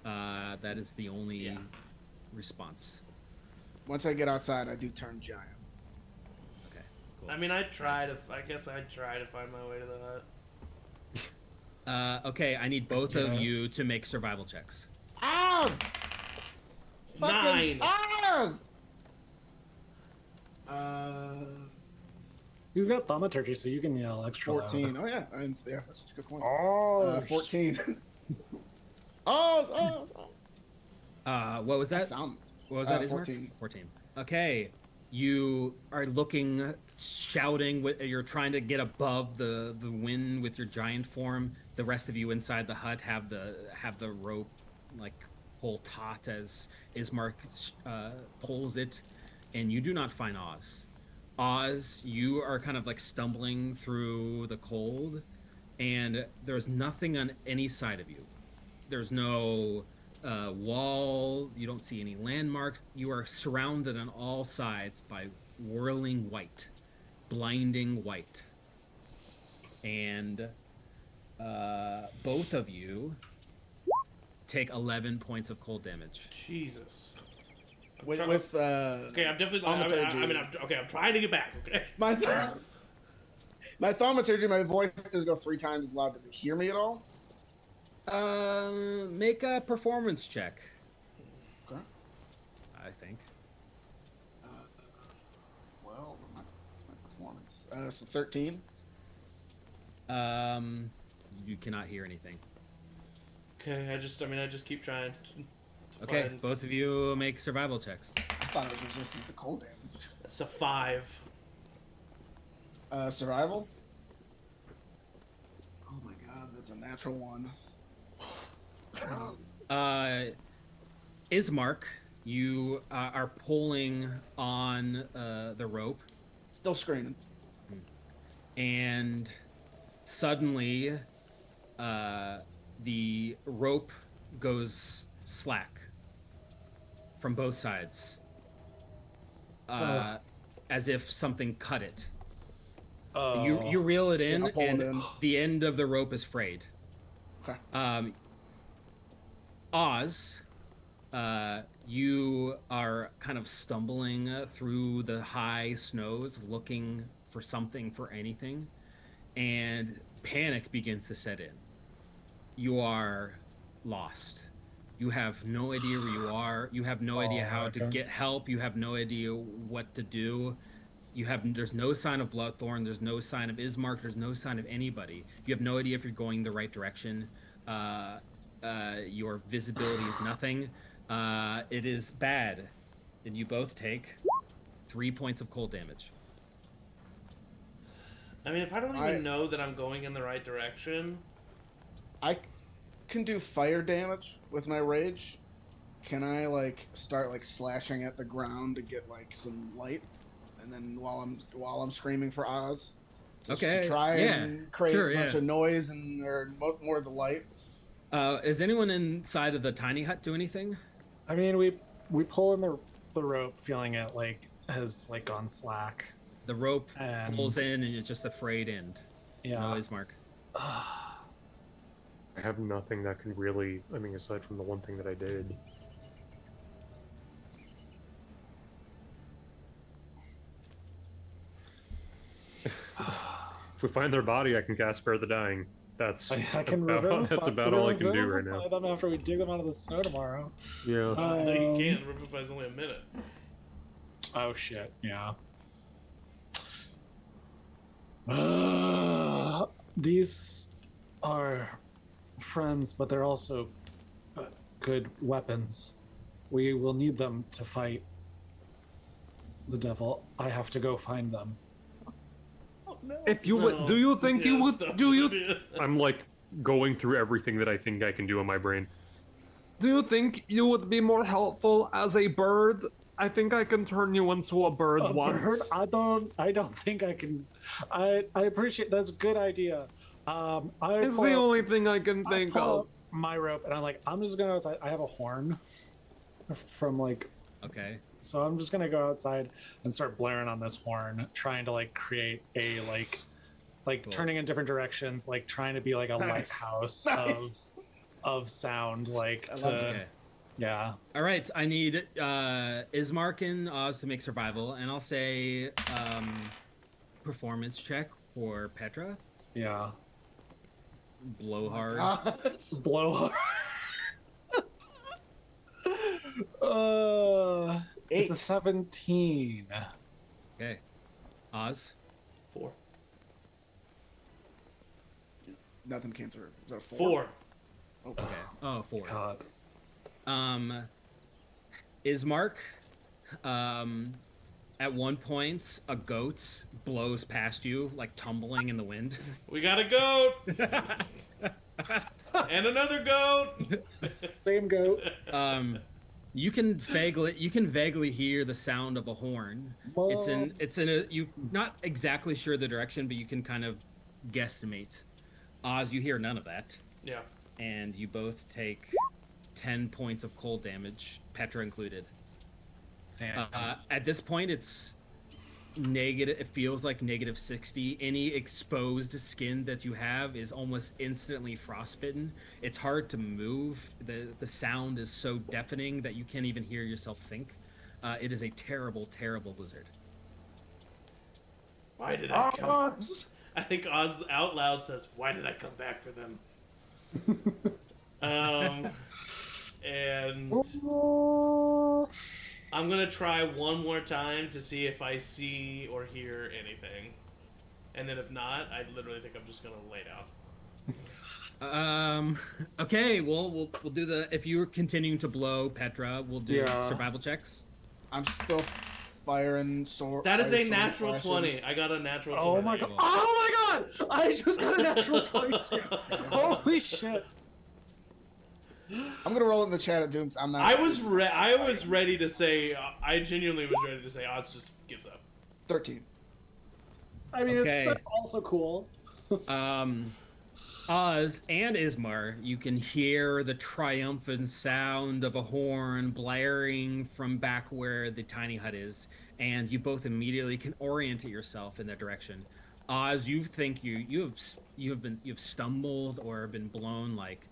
That is the only response. Once I get outside, I do turn giant. Okay, cool. I mean, I guess I'd try to find my way to the hut. Okay, I need both of you Yes. to make survival checks. Oz! 9. Oz! You've got thaumaturgy, so you can yell extra 14. loud. Oh, yeah. Yeah, that's a good point. Oh, 14. Oz! Oz! Oz! What was that? Sound. What was that, Ismark? 14. 14. Okay. You are looking, shouting, you're trying to get above the wind with your giant form. The rest of you inside the hut have the rope, like, pull taut as Ismark pulls it, and you do not find Oz. Oz, you are kind of like stumbling through the cold, and there's nothing on any side of you. There's no wall. You don't see any landmarks. You are surrounded on all sides by whirling white, blinding white. And both of you take 11 points of cold damage. Jesus. With Okay, I'm definitely. I'm trying to get back. Okay. my thaumaturgy, my voice does go 3 times as loud. Does it hear me at all? Make a performance check. Okay. I think. Well, my performance. So 13. You cannot hear anything. Okay, I just keep trying. Okay, find... both of you make survival checks. I thought it was resistant to cold damage. That's a 5. Survival? Oh my god, that's a natural 1. Ismark, you are pulling on the rope, Still screaming. and suddenly the rope goes slack from both sides, as if something cut it. And you reel it in, I'll pull it and in. the end of the rope is frayed. Okay. Oz, you are kind of stumbling through the high snows looking for something, for anything, and panic begins to set in. You are lost. You have no idea where you are. You have no idea how to get help. You have no idea what to do. There's no sign of Bloodthorn. There's no sign of Ismark. There's no sign of anybody. You have no idea if you're going the right direction. Your visibility is nothing. It is bad, and you both take 3 points of cold damage. I mean, if I don't even know that I'm going in the right direction, I can do fire damage with my rage. Can I start slashing at the ground to get some light, and then while I'm screaming for Oz, to try and create a bunch of noise or more of the light. Is anyone inside of the tiny hut do anything? I mean, we pull in the rope, feeling it has gone slack. The rope pulls in, and it's just a frayed end. Yeah. No Ismark. I have nothing that can really, aside from the one thing that I did. If we find their body, I can cast Spare the Dying. That's I can that's about all I can do right now. Them after we dig them out of the snow tomorrow. Yeah. no, you can't. Revivify is only a minute. Oh shit! Yeah. These are friends, but they're also good weapons. We will need them to fight the devil. I have to go find them. If you would, do you think you would? Do you? I'm going through everything that I think I can do in my brain. Do you think you would be more helpful as a bird? I think I can turn you into a bird once. Bird? I don't think I can. I appreciate that's a good idea. It's the only thing I can think of. My rope, and I'm just gonna go outside. I have a horn from Okay. So I'm just gonna go outside and start blaring on this horn, trying to create a cool. Turning in different directions, trying to be a lighthouse of sound, Okay. Yeah. All right. I need Ismark and Oz to make survival, and I'll say performance check for Petra. Yeah. Blowhard. Blowhard. It's a 17. Okay. Oz. 4. Nothing cancer. Is that a 4? 4. Okay. Oh, 4. God. Ismark, at one point, a goat blows past you, tumbling in the wind. We got a goat! And another goat! Same goat. You can vaguely hear the sound of a horn. Whoa. It's in a you not exactly sure the direction, but you can kind of guesstimate. Oz, you hear none of that. Yeah. And you both take 10 points of cold damage, Petra included. Damn. At this point, it's negative. It feels like -60. Any exposed skin that you have is almost instantly frostbitten. It's hard to move. The sound is so deafening that you can't even hear yourself think. It is a terrible, terrible blizzard. Why did I come? I think Oz out loud says, "Why did I come back for them?" And I'm gonna try one more time to see if I see or hear anything, and then if not, I literally think I'm just gonna lay down. Okay. We'll do the. If you're continuing to blow, Petra, we'll do survival checks. I'm still firing sword. That is a natural 20. I got a natural 20. Oh my god! Oh my god! I just got a natural 22. Holy shit! I'm gonna roll in the chat at Dooms. I'm not. I was ready to say. I genuinely was ready to say. Oz just gives up. 13. I mean, Okay. that's also cool. Oz and Ismar, you can hear the triumphant sound of a horn blaring from back where the tiny hut is, and you both immediately can orientate yourself in that direction. Oz, you think you've stumbled or been blown like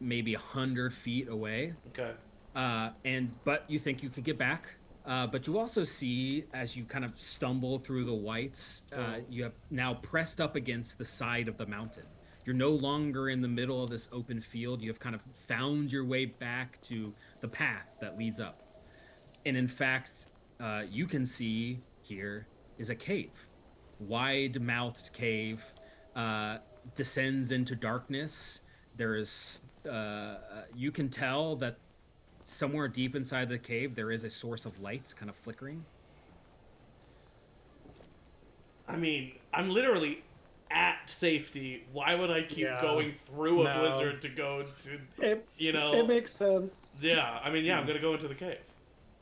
maybe 100 feet away. Okay. But you think you could get back. But you also see, as you kind of stumble through the whites, you have now pressed up against the side of the mountain. You're no longer in the middle of this open field. You have kind of found your way back to the path that leads up. And in fact, you can see here is a cave. Wide-mouthed cave, descends into darkness. There is, you can tell that somewhere deep inside the cave, there is a source of light kind of flickering. I mean, I'm literally at safety. Why would I keep going through a blizzard to go to, It makes sense. Yeah, I mean, I'm going to go into the cave.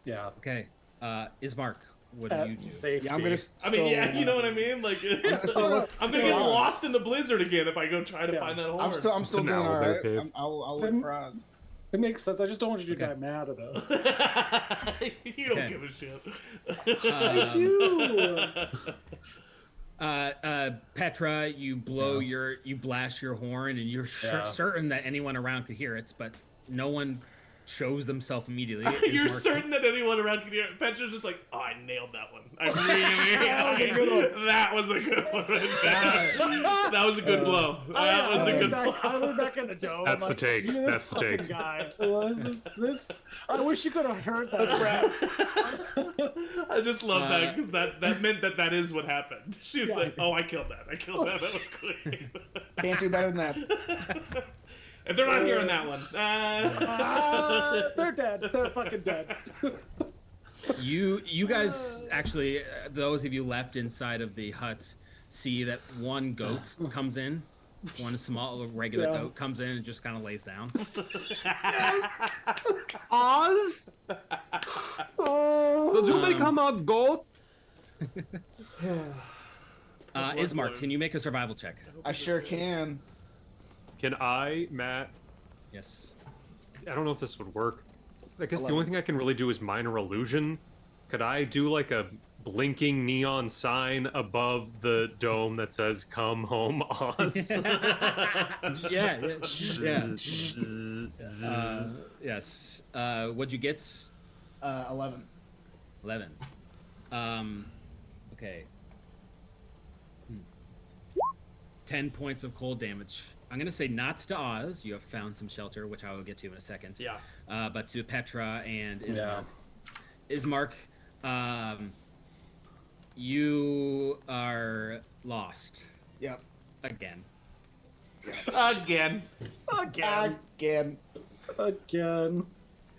Yeah. Okay. Ismark, what do you do? Safety. Yeah, I'm gonna. I mean, you know what I mean? Like, I'm going to get lost in the blizzard again if I go try to find that horn. I'm still doing owl all there, right. Cave. I'll look for Oz. It makes sense. I just don't want you to get mad at us. You don't Okay. give a shit. I do. Petra, you you blast your horn, and you're certain that anyone around could hear it, but no one shows themselves immediately. You're Ismark- certain that anyone around can hear it. Petra's just like, oh, I nailed that one. I really, that was a good one. That was a good blow. That was a good blow. I went back in the dome. That's I'm the take. "This That's the fucking take." Guy. This, I wish you could have heard that crap. I just love that because that meant that is what happened. She was like, oh, I killed that. That was great. Can't do better than that. If they're not hearing that one, They're dead. They're fucking dead. You guys actually, those of you left inside of the hut, see that one goat comes in. One small regular goat comes in and just kind of lays down. Oz? Did you become a goat? Ismark, can you make a survival check? I sure can. Can I, Matt? Yes. I don't know if this would work. I guess the only thing I can really do is minor illusion. Could I do like a blinking neon sign above the dome that says "Come home, Oz"? Yeah. Yes. What'd you get? 11. 11. Okay. 10 points of cold damage. I'm going to say not to Oz. You have found some shelter, which I will get to in a second. yeah. But to Petra and Ismark. Ismark, you are lost. Yep. Again. Again. Again.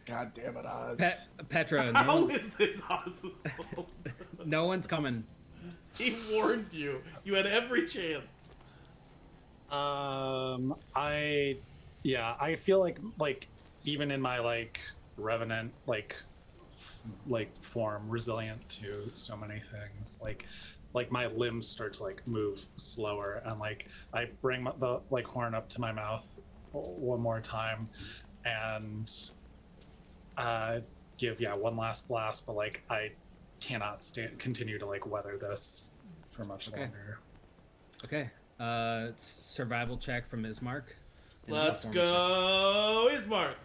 God damn it, Oz. Petra, How is this Oz's fault? no one's coming. He warned you. You had every chance. I feel like even in my revenant form, resilient to so many things, like my limbs start to move slower, and I bring the horn up to my mouth one more time, and give one last blast. But like I cannot continue to like weather this for much longer. Okay. It's survival check from Ismark. and Let's performance go, Ismark.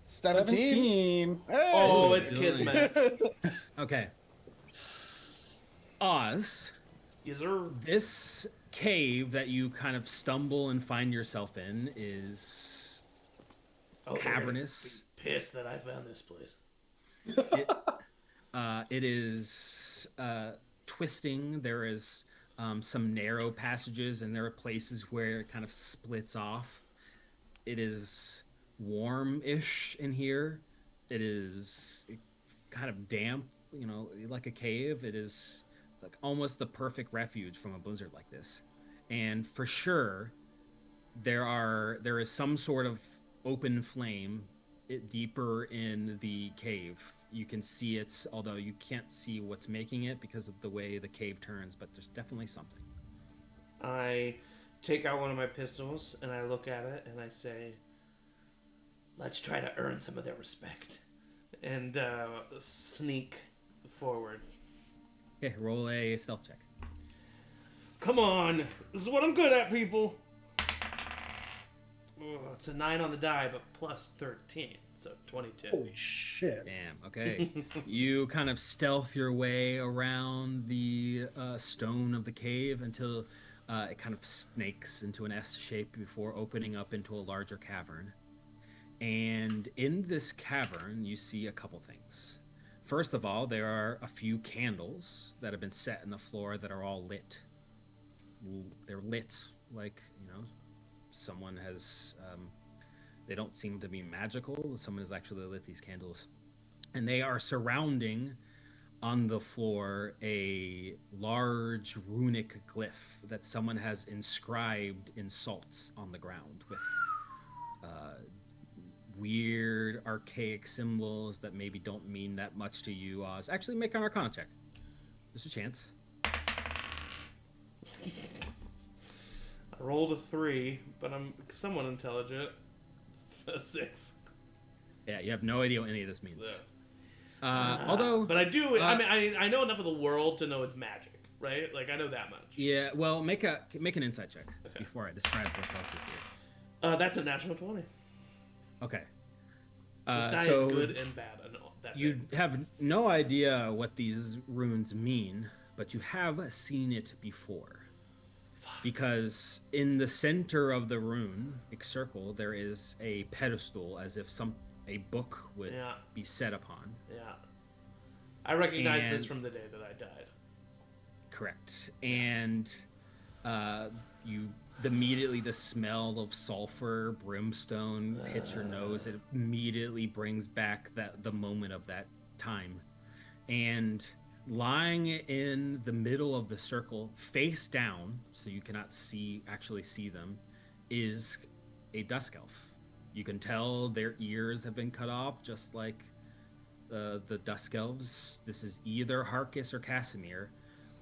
17. Hey! Oh, it's Kismet. check. Okay. Oz, Yes, sir. this cave that you kind of stumble and find yourself in is Oh, they're gonna cavernous. be pissed that I found this place. It is twisting. There is some narrow passages, and there are places where it kind of splits off. It is warm-ish in here. It is kind of damp, like a cave. It is like almost the perfect refuge from a blizzard like this. And for sure, there is some sort of open flame deeper in the cave. You can see it, although you can't see what's making it because of the way the cave turns, but there's definitely something. I take out one of my pistols and I look at it and I say, let's try to earn some of their respect. And sneak forward. Okay, roll a stealth check. Come on. This is what I'm good at, people. Ugh, it's a 9 on the die, but plus 13. So 22. Holy shit. Damn, okay. You kind of stealth your way around the stone of the cave until it kind of snakes into an S shape before opening up into a larger cavern. And in this cavern, you see a couple things. First of all, there are a few candles that have been set in the floor that are all lit. They're lit like, someone has... they don't seem to be magical. Someone has actually lit these candles. And they are surrounding, on the floor, a large runic glyph that someone has inscribed in salts on the ground with weird, archaic symbols that maybe don't mean that much to you, Oz. Actually, make an Arcana check. There's a chance. I rolled a 3, but I'm somewhat intelligent. A 6. Yeah, you have no idea what any of this means. Yeah. Although... But I do, I know enough of the world to know it's magic, right? Like, I know that much. Yeah, well, make an insight check before I describe what else is here. That's a natural 20. Okay. This die is good and bad. That's You have no idea what these runes mean, but you have seen it before. Because in the center of the rune circle, there is a pedestal, as if a book would be set upon. Yeah. I recognize this from the day that I died. Correct. And immediately the smell of sulfur, brimstone hits your nose. It immediately brings back the moment of that time. And lying in the middle of the circle, face down, so you cannot actually see them, is a dusk elf. You can tell their ears have been cut off, just like the dusk elves. This is either Harkis or Casimir,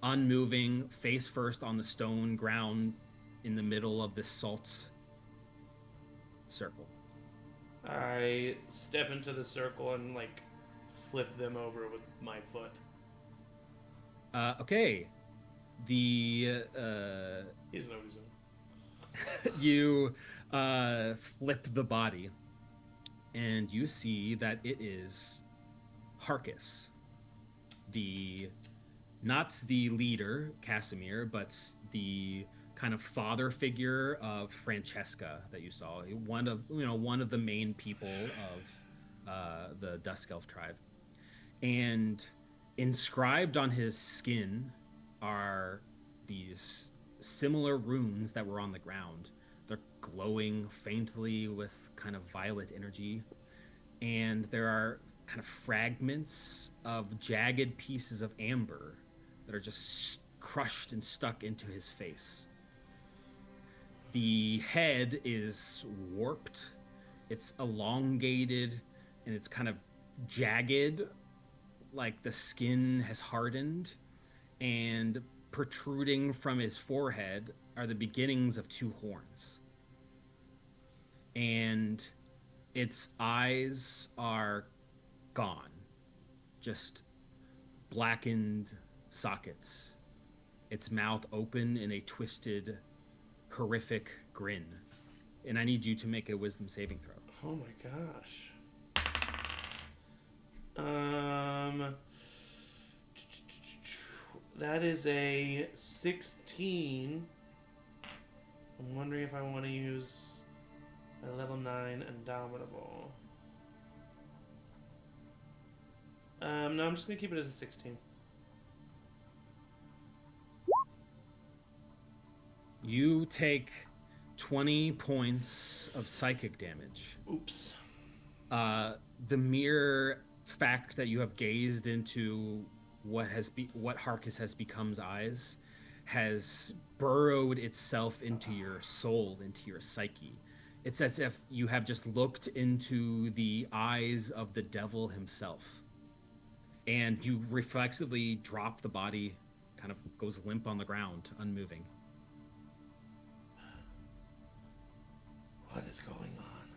unmoving, face first on the stone ground in the middle of this salt circle. I step into the circle and, flip them over with my foot. Okay. He doesn't know what he's doing. You flip the body, and you see that it is Harkis, not the leader, Casimir, but the kind of father figure of Francesca that you saw. One of the main people of the Dusk Elf tribe, and inscribed on his skin are these similar runes that were on the ground. They're glowing faintly with kind of violet energy, and there are kind of fragments of jagged pieces of amber that are just crushed and stuck into his face. The head is warped, it's elongated, and it's kind of jagged, like the skin has hardened, and protruding from his forehead are the beginnings of 2 horns. And Its eyes are gone, just blackened sockets. Its mouth open in a twisted, horrific grin. And I need you to make a wisdom saving throw. Oh my gosh. That is a 16. I'm wondering if I want to use a level 9 Indomitable. No, I'm just going to keep it as a 16. You take 20 points of psychic damage. Oops. The mere fact that you have gazed into what Harkis has become's eyes has burrowed itself into your soul, into your psyche. It's as if you have just looked into the eyes of the devil himself. And you reflexively drop the body, kind of goes limp on the ground, unmoving. What is going on?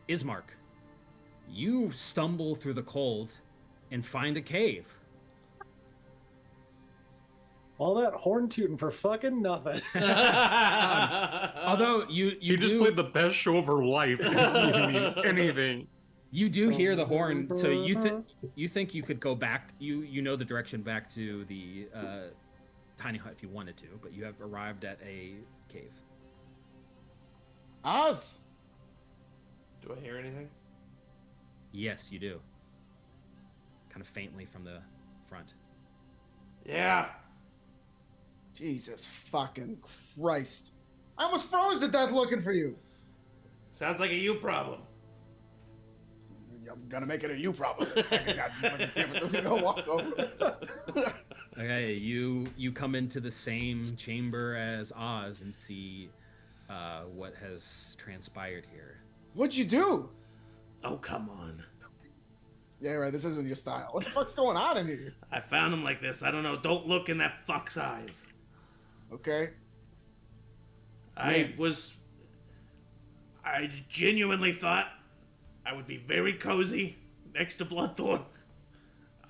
Ismark, you stumble through the cold and find a cave. All that horn tooting for fucking nothing. Although you just played the best show of her life. Anything. You do hear the horn, so you think you could go back. You know the direction back to the tiny hut if you wanted to, but you have arrived at a cave. Oz! Do I hear anything? Yes, you do. Kind of faintly from the front. Yeah. Jesus fucking Christ. I almost froze to death looking for you. Sounds like a you problem. I'm gonna make it a you problem. Go walk over. Okay, you come into the same chamber as Oz and see what has transpired here. What'd you do? Oh, come on. Yeah, right. This isn't your style. What the fuck's going on in here? I found him like this. I don't know. Don't look in that fuck's eyes. Okay. I genuinely thought I would be very cozy next to Bloodthorn.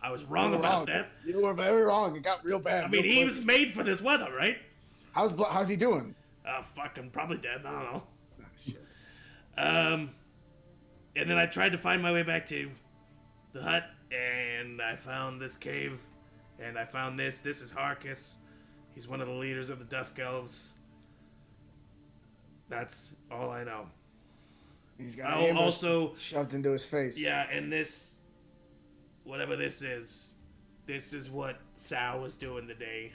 I was wrong about that. You were very wrong. It got real bad. I mean, real he quick. was made for this weather, right? How's he doing? Fucking probably dead. I don't know. Oh, shit. And then I tried to find my way back to the hut, and I found this cave, and I found this. This is Harkis. He's one of the leaders of the Dusk Elves. That's all I know. He's got an ambush also shoved into his face. Yeah, and this, whatever this is what Sal was doing today.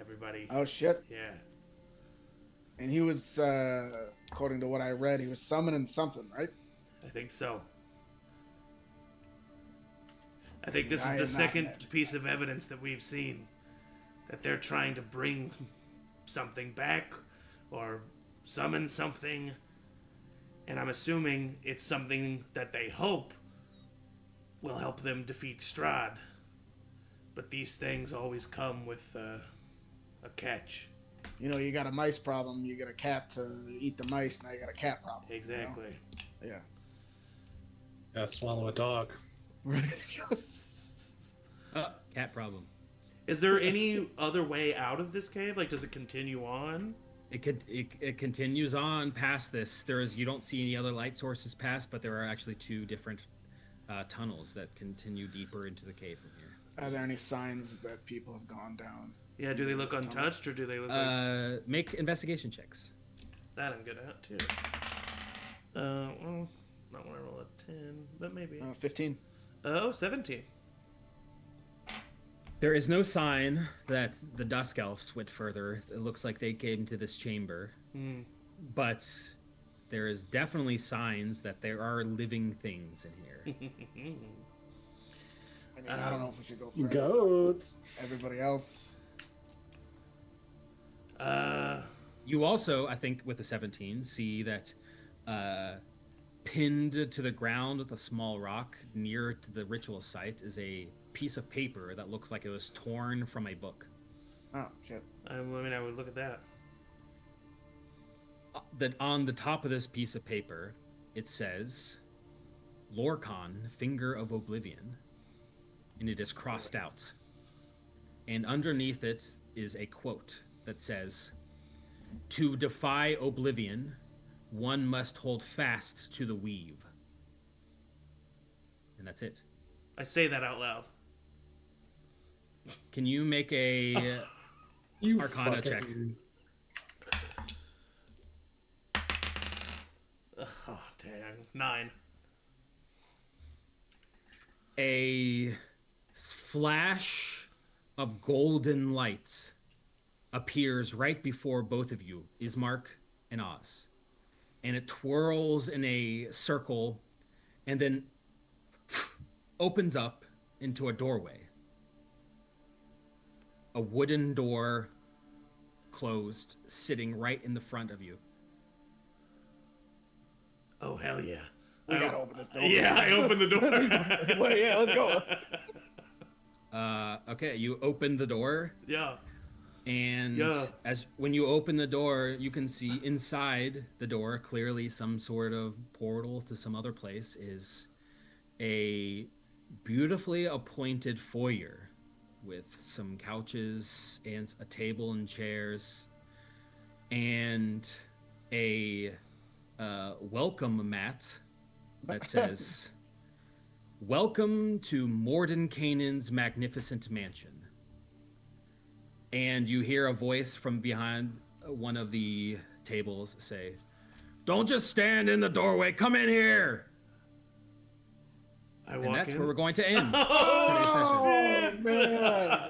Everybody. Oh shit. Yeah. And he was, according to what I read, he was summoning something, right? I think so. I think this I is am the not second magic. piece of evidence that we've seen that they're trying to bring something back or summon something. And I'm assuming it's something that they hope will help them defeat Strahd. But these things always come with a catch. You know, you got a mice problem, you get a cat to eat the mice, now you got a cat problem. Exactly. You know? Yeah, swallow a dog. Yeah. Cat problem. Is there any other way out of this cave? Like, does it continue on? It continues on past this. You don't see any other light sources past, but there are actually two different tunnels that continue deeper into the cave from here. Are there any signs that people have gone down? Yeah, do they look untouched or do they look like... Make investigation checks. That I'm good at, too. Well, not when I roll a 10, but maybe. 15. 17. There is no sign that the Dusk Elves went further. It looks like they came to this chamber. But there is definitely signs that there are living things in here. I mean, I don't know if we should go further. Goats. Everybody else. You also, I think, with the 17, see that pinned to the ground with a small rock near to the ritual site is a piece of paper that looks like it was torn from a book. Oh, shit. I mean, I would look at that. that on the top of this piece of paper, it says, Lorcan, Finger of Oblivion, and it is crossed out. And underneath it is a quote that says, to defy oblivion, one must hold fast to the weave. And that's it. I say that out loud. Can you make a Arcana check? Oh, dang. 9. A flash of golden light appears right before both of you, Ismark and Oz. And it twirls in a circle and then opens up into a doorway. A wooden door closed, sitting right in the front of you. Oh, hell yeah. We gotta open this door. Yeah, I opened the door. Well, yeah, let's go. Okay, you open the door. Yeah. And Yeah. as when you open the door, you can see inside the door, clearly some sort of portal to some other place, is a beautifully appointed foyer with some couches and a table and chairs and a welcome mat that says, welcome to Mordenkainen's magnificent mansion. And you hear a voice from behind one of the tables say, don't just stand in the doorway, come in here. I walk And that's in. where we're going to end Oh, today's session. shit! Man.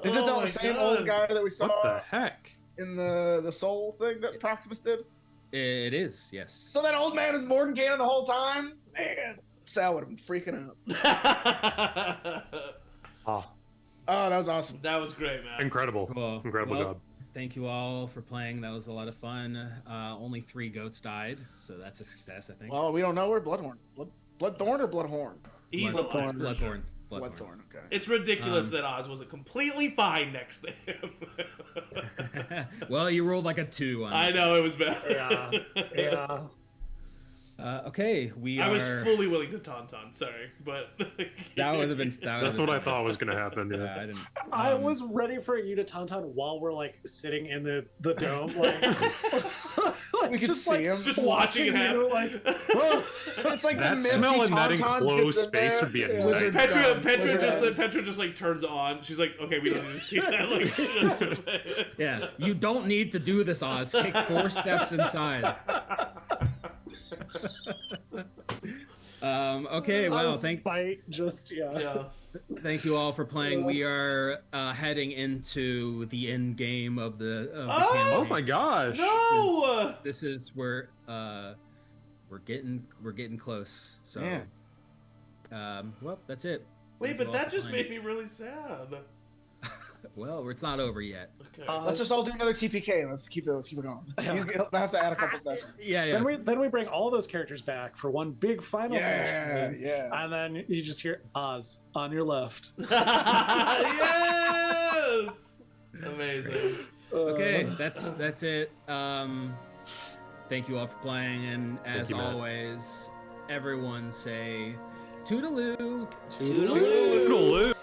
Is it Oh the my same God. old guy that we saw What the heck? in the soul thing that Proximus did? It is, yes. So that old man was Mordenkainen the whole time? Man, Sal would have been freaking out. Oh, Oh, that was awesome. That was great, man. incredible. Cool. Incredible Well, job. Thank you all for playing. That was a lot of fun. Only 3 goats died, so that's a success, I think. Well, we don't know where Bloodhorn. Bloodthorn or Bloodhorn? He's Bloodthorn. alive. It's for sure. Bloodthorn. Bloodthorn. Bloodthorn, okay. It's ridiculous that Oz wasn't completely fine next to him. Well, you rolled like a 2 on I it. know, it was bad. Yeah. Yeah. Okay, I was fully willing to tauntaun, sorry, but That would have been. That's what I thought was going to happen. Yeah, Yeah. I didn't. I was ready for you to tauntaun while we're like sitting in the dome, like We could just, see like, him. just watching it happen. you, like, It's like That the misty smell in that tauntauns enclosed gets in space there. would be a Yeah. night. Lizard Petra drum, Petra lizard just eyes. like turns on. She's like, okay, we don't need to see that. Like, Yeah, you don't need to do this, Oz. Take 4 steps inside. Okay, well, thank yeah. you all for playing. We are heading into the end game of the Oh! campaign. Oh my gosh. No. This is where we're getting close. So, well, that's it. Wait, Thank you but all that for just playing. made me really sad. Well, it's not over yet. Okay. Let's just all do another TPK. Let's keep it going. He'll have to add a couple sessions. Yeah, yeah. Then we bring all those characters back for one big final session. Yeah. And then you just hear Oz on your left. Yes. Amazing. Okay, that's it. Thank you all for playing, and as you, Matt. always, everyone say toodaloo. Toodaloo. Toodaloo.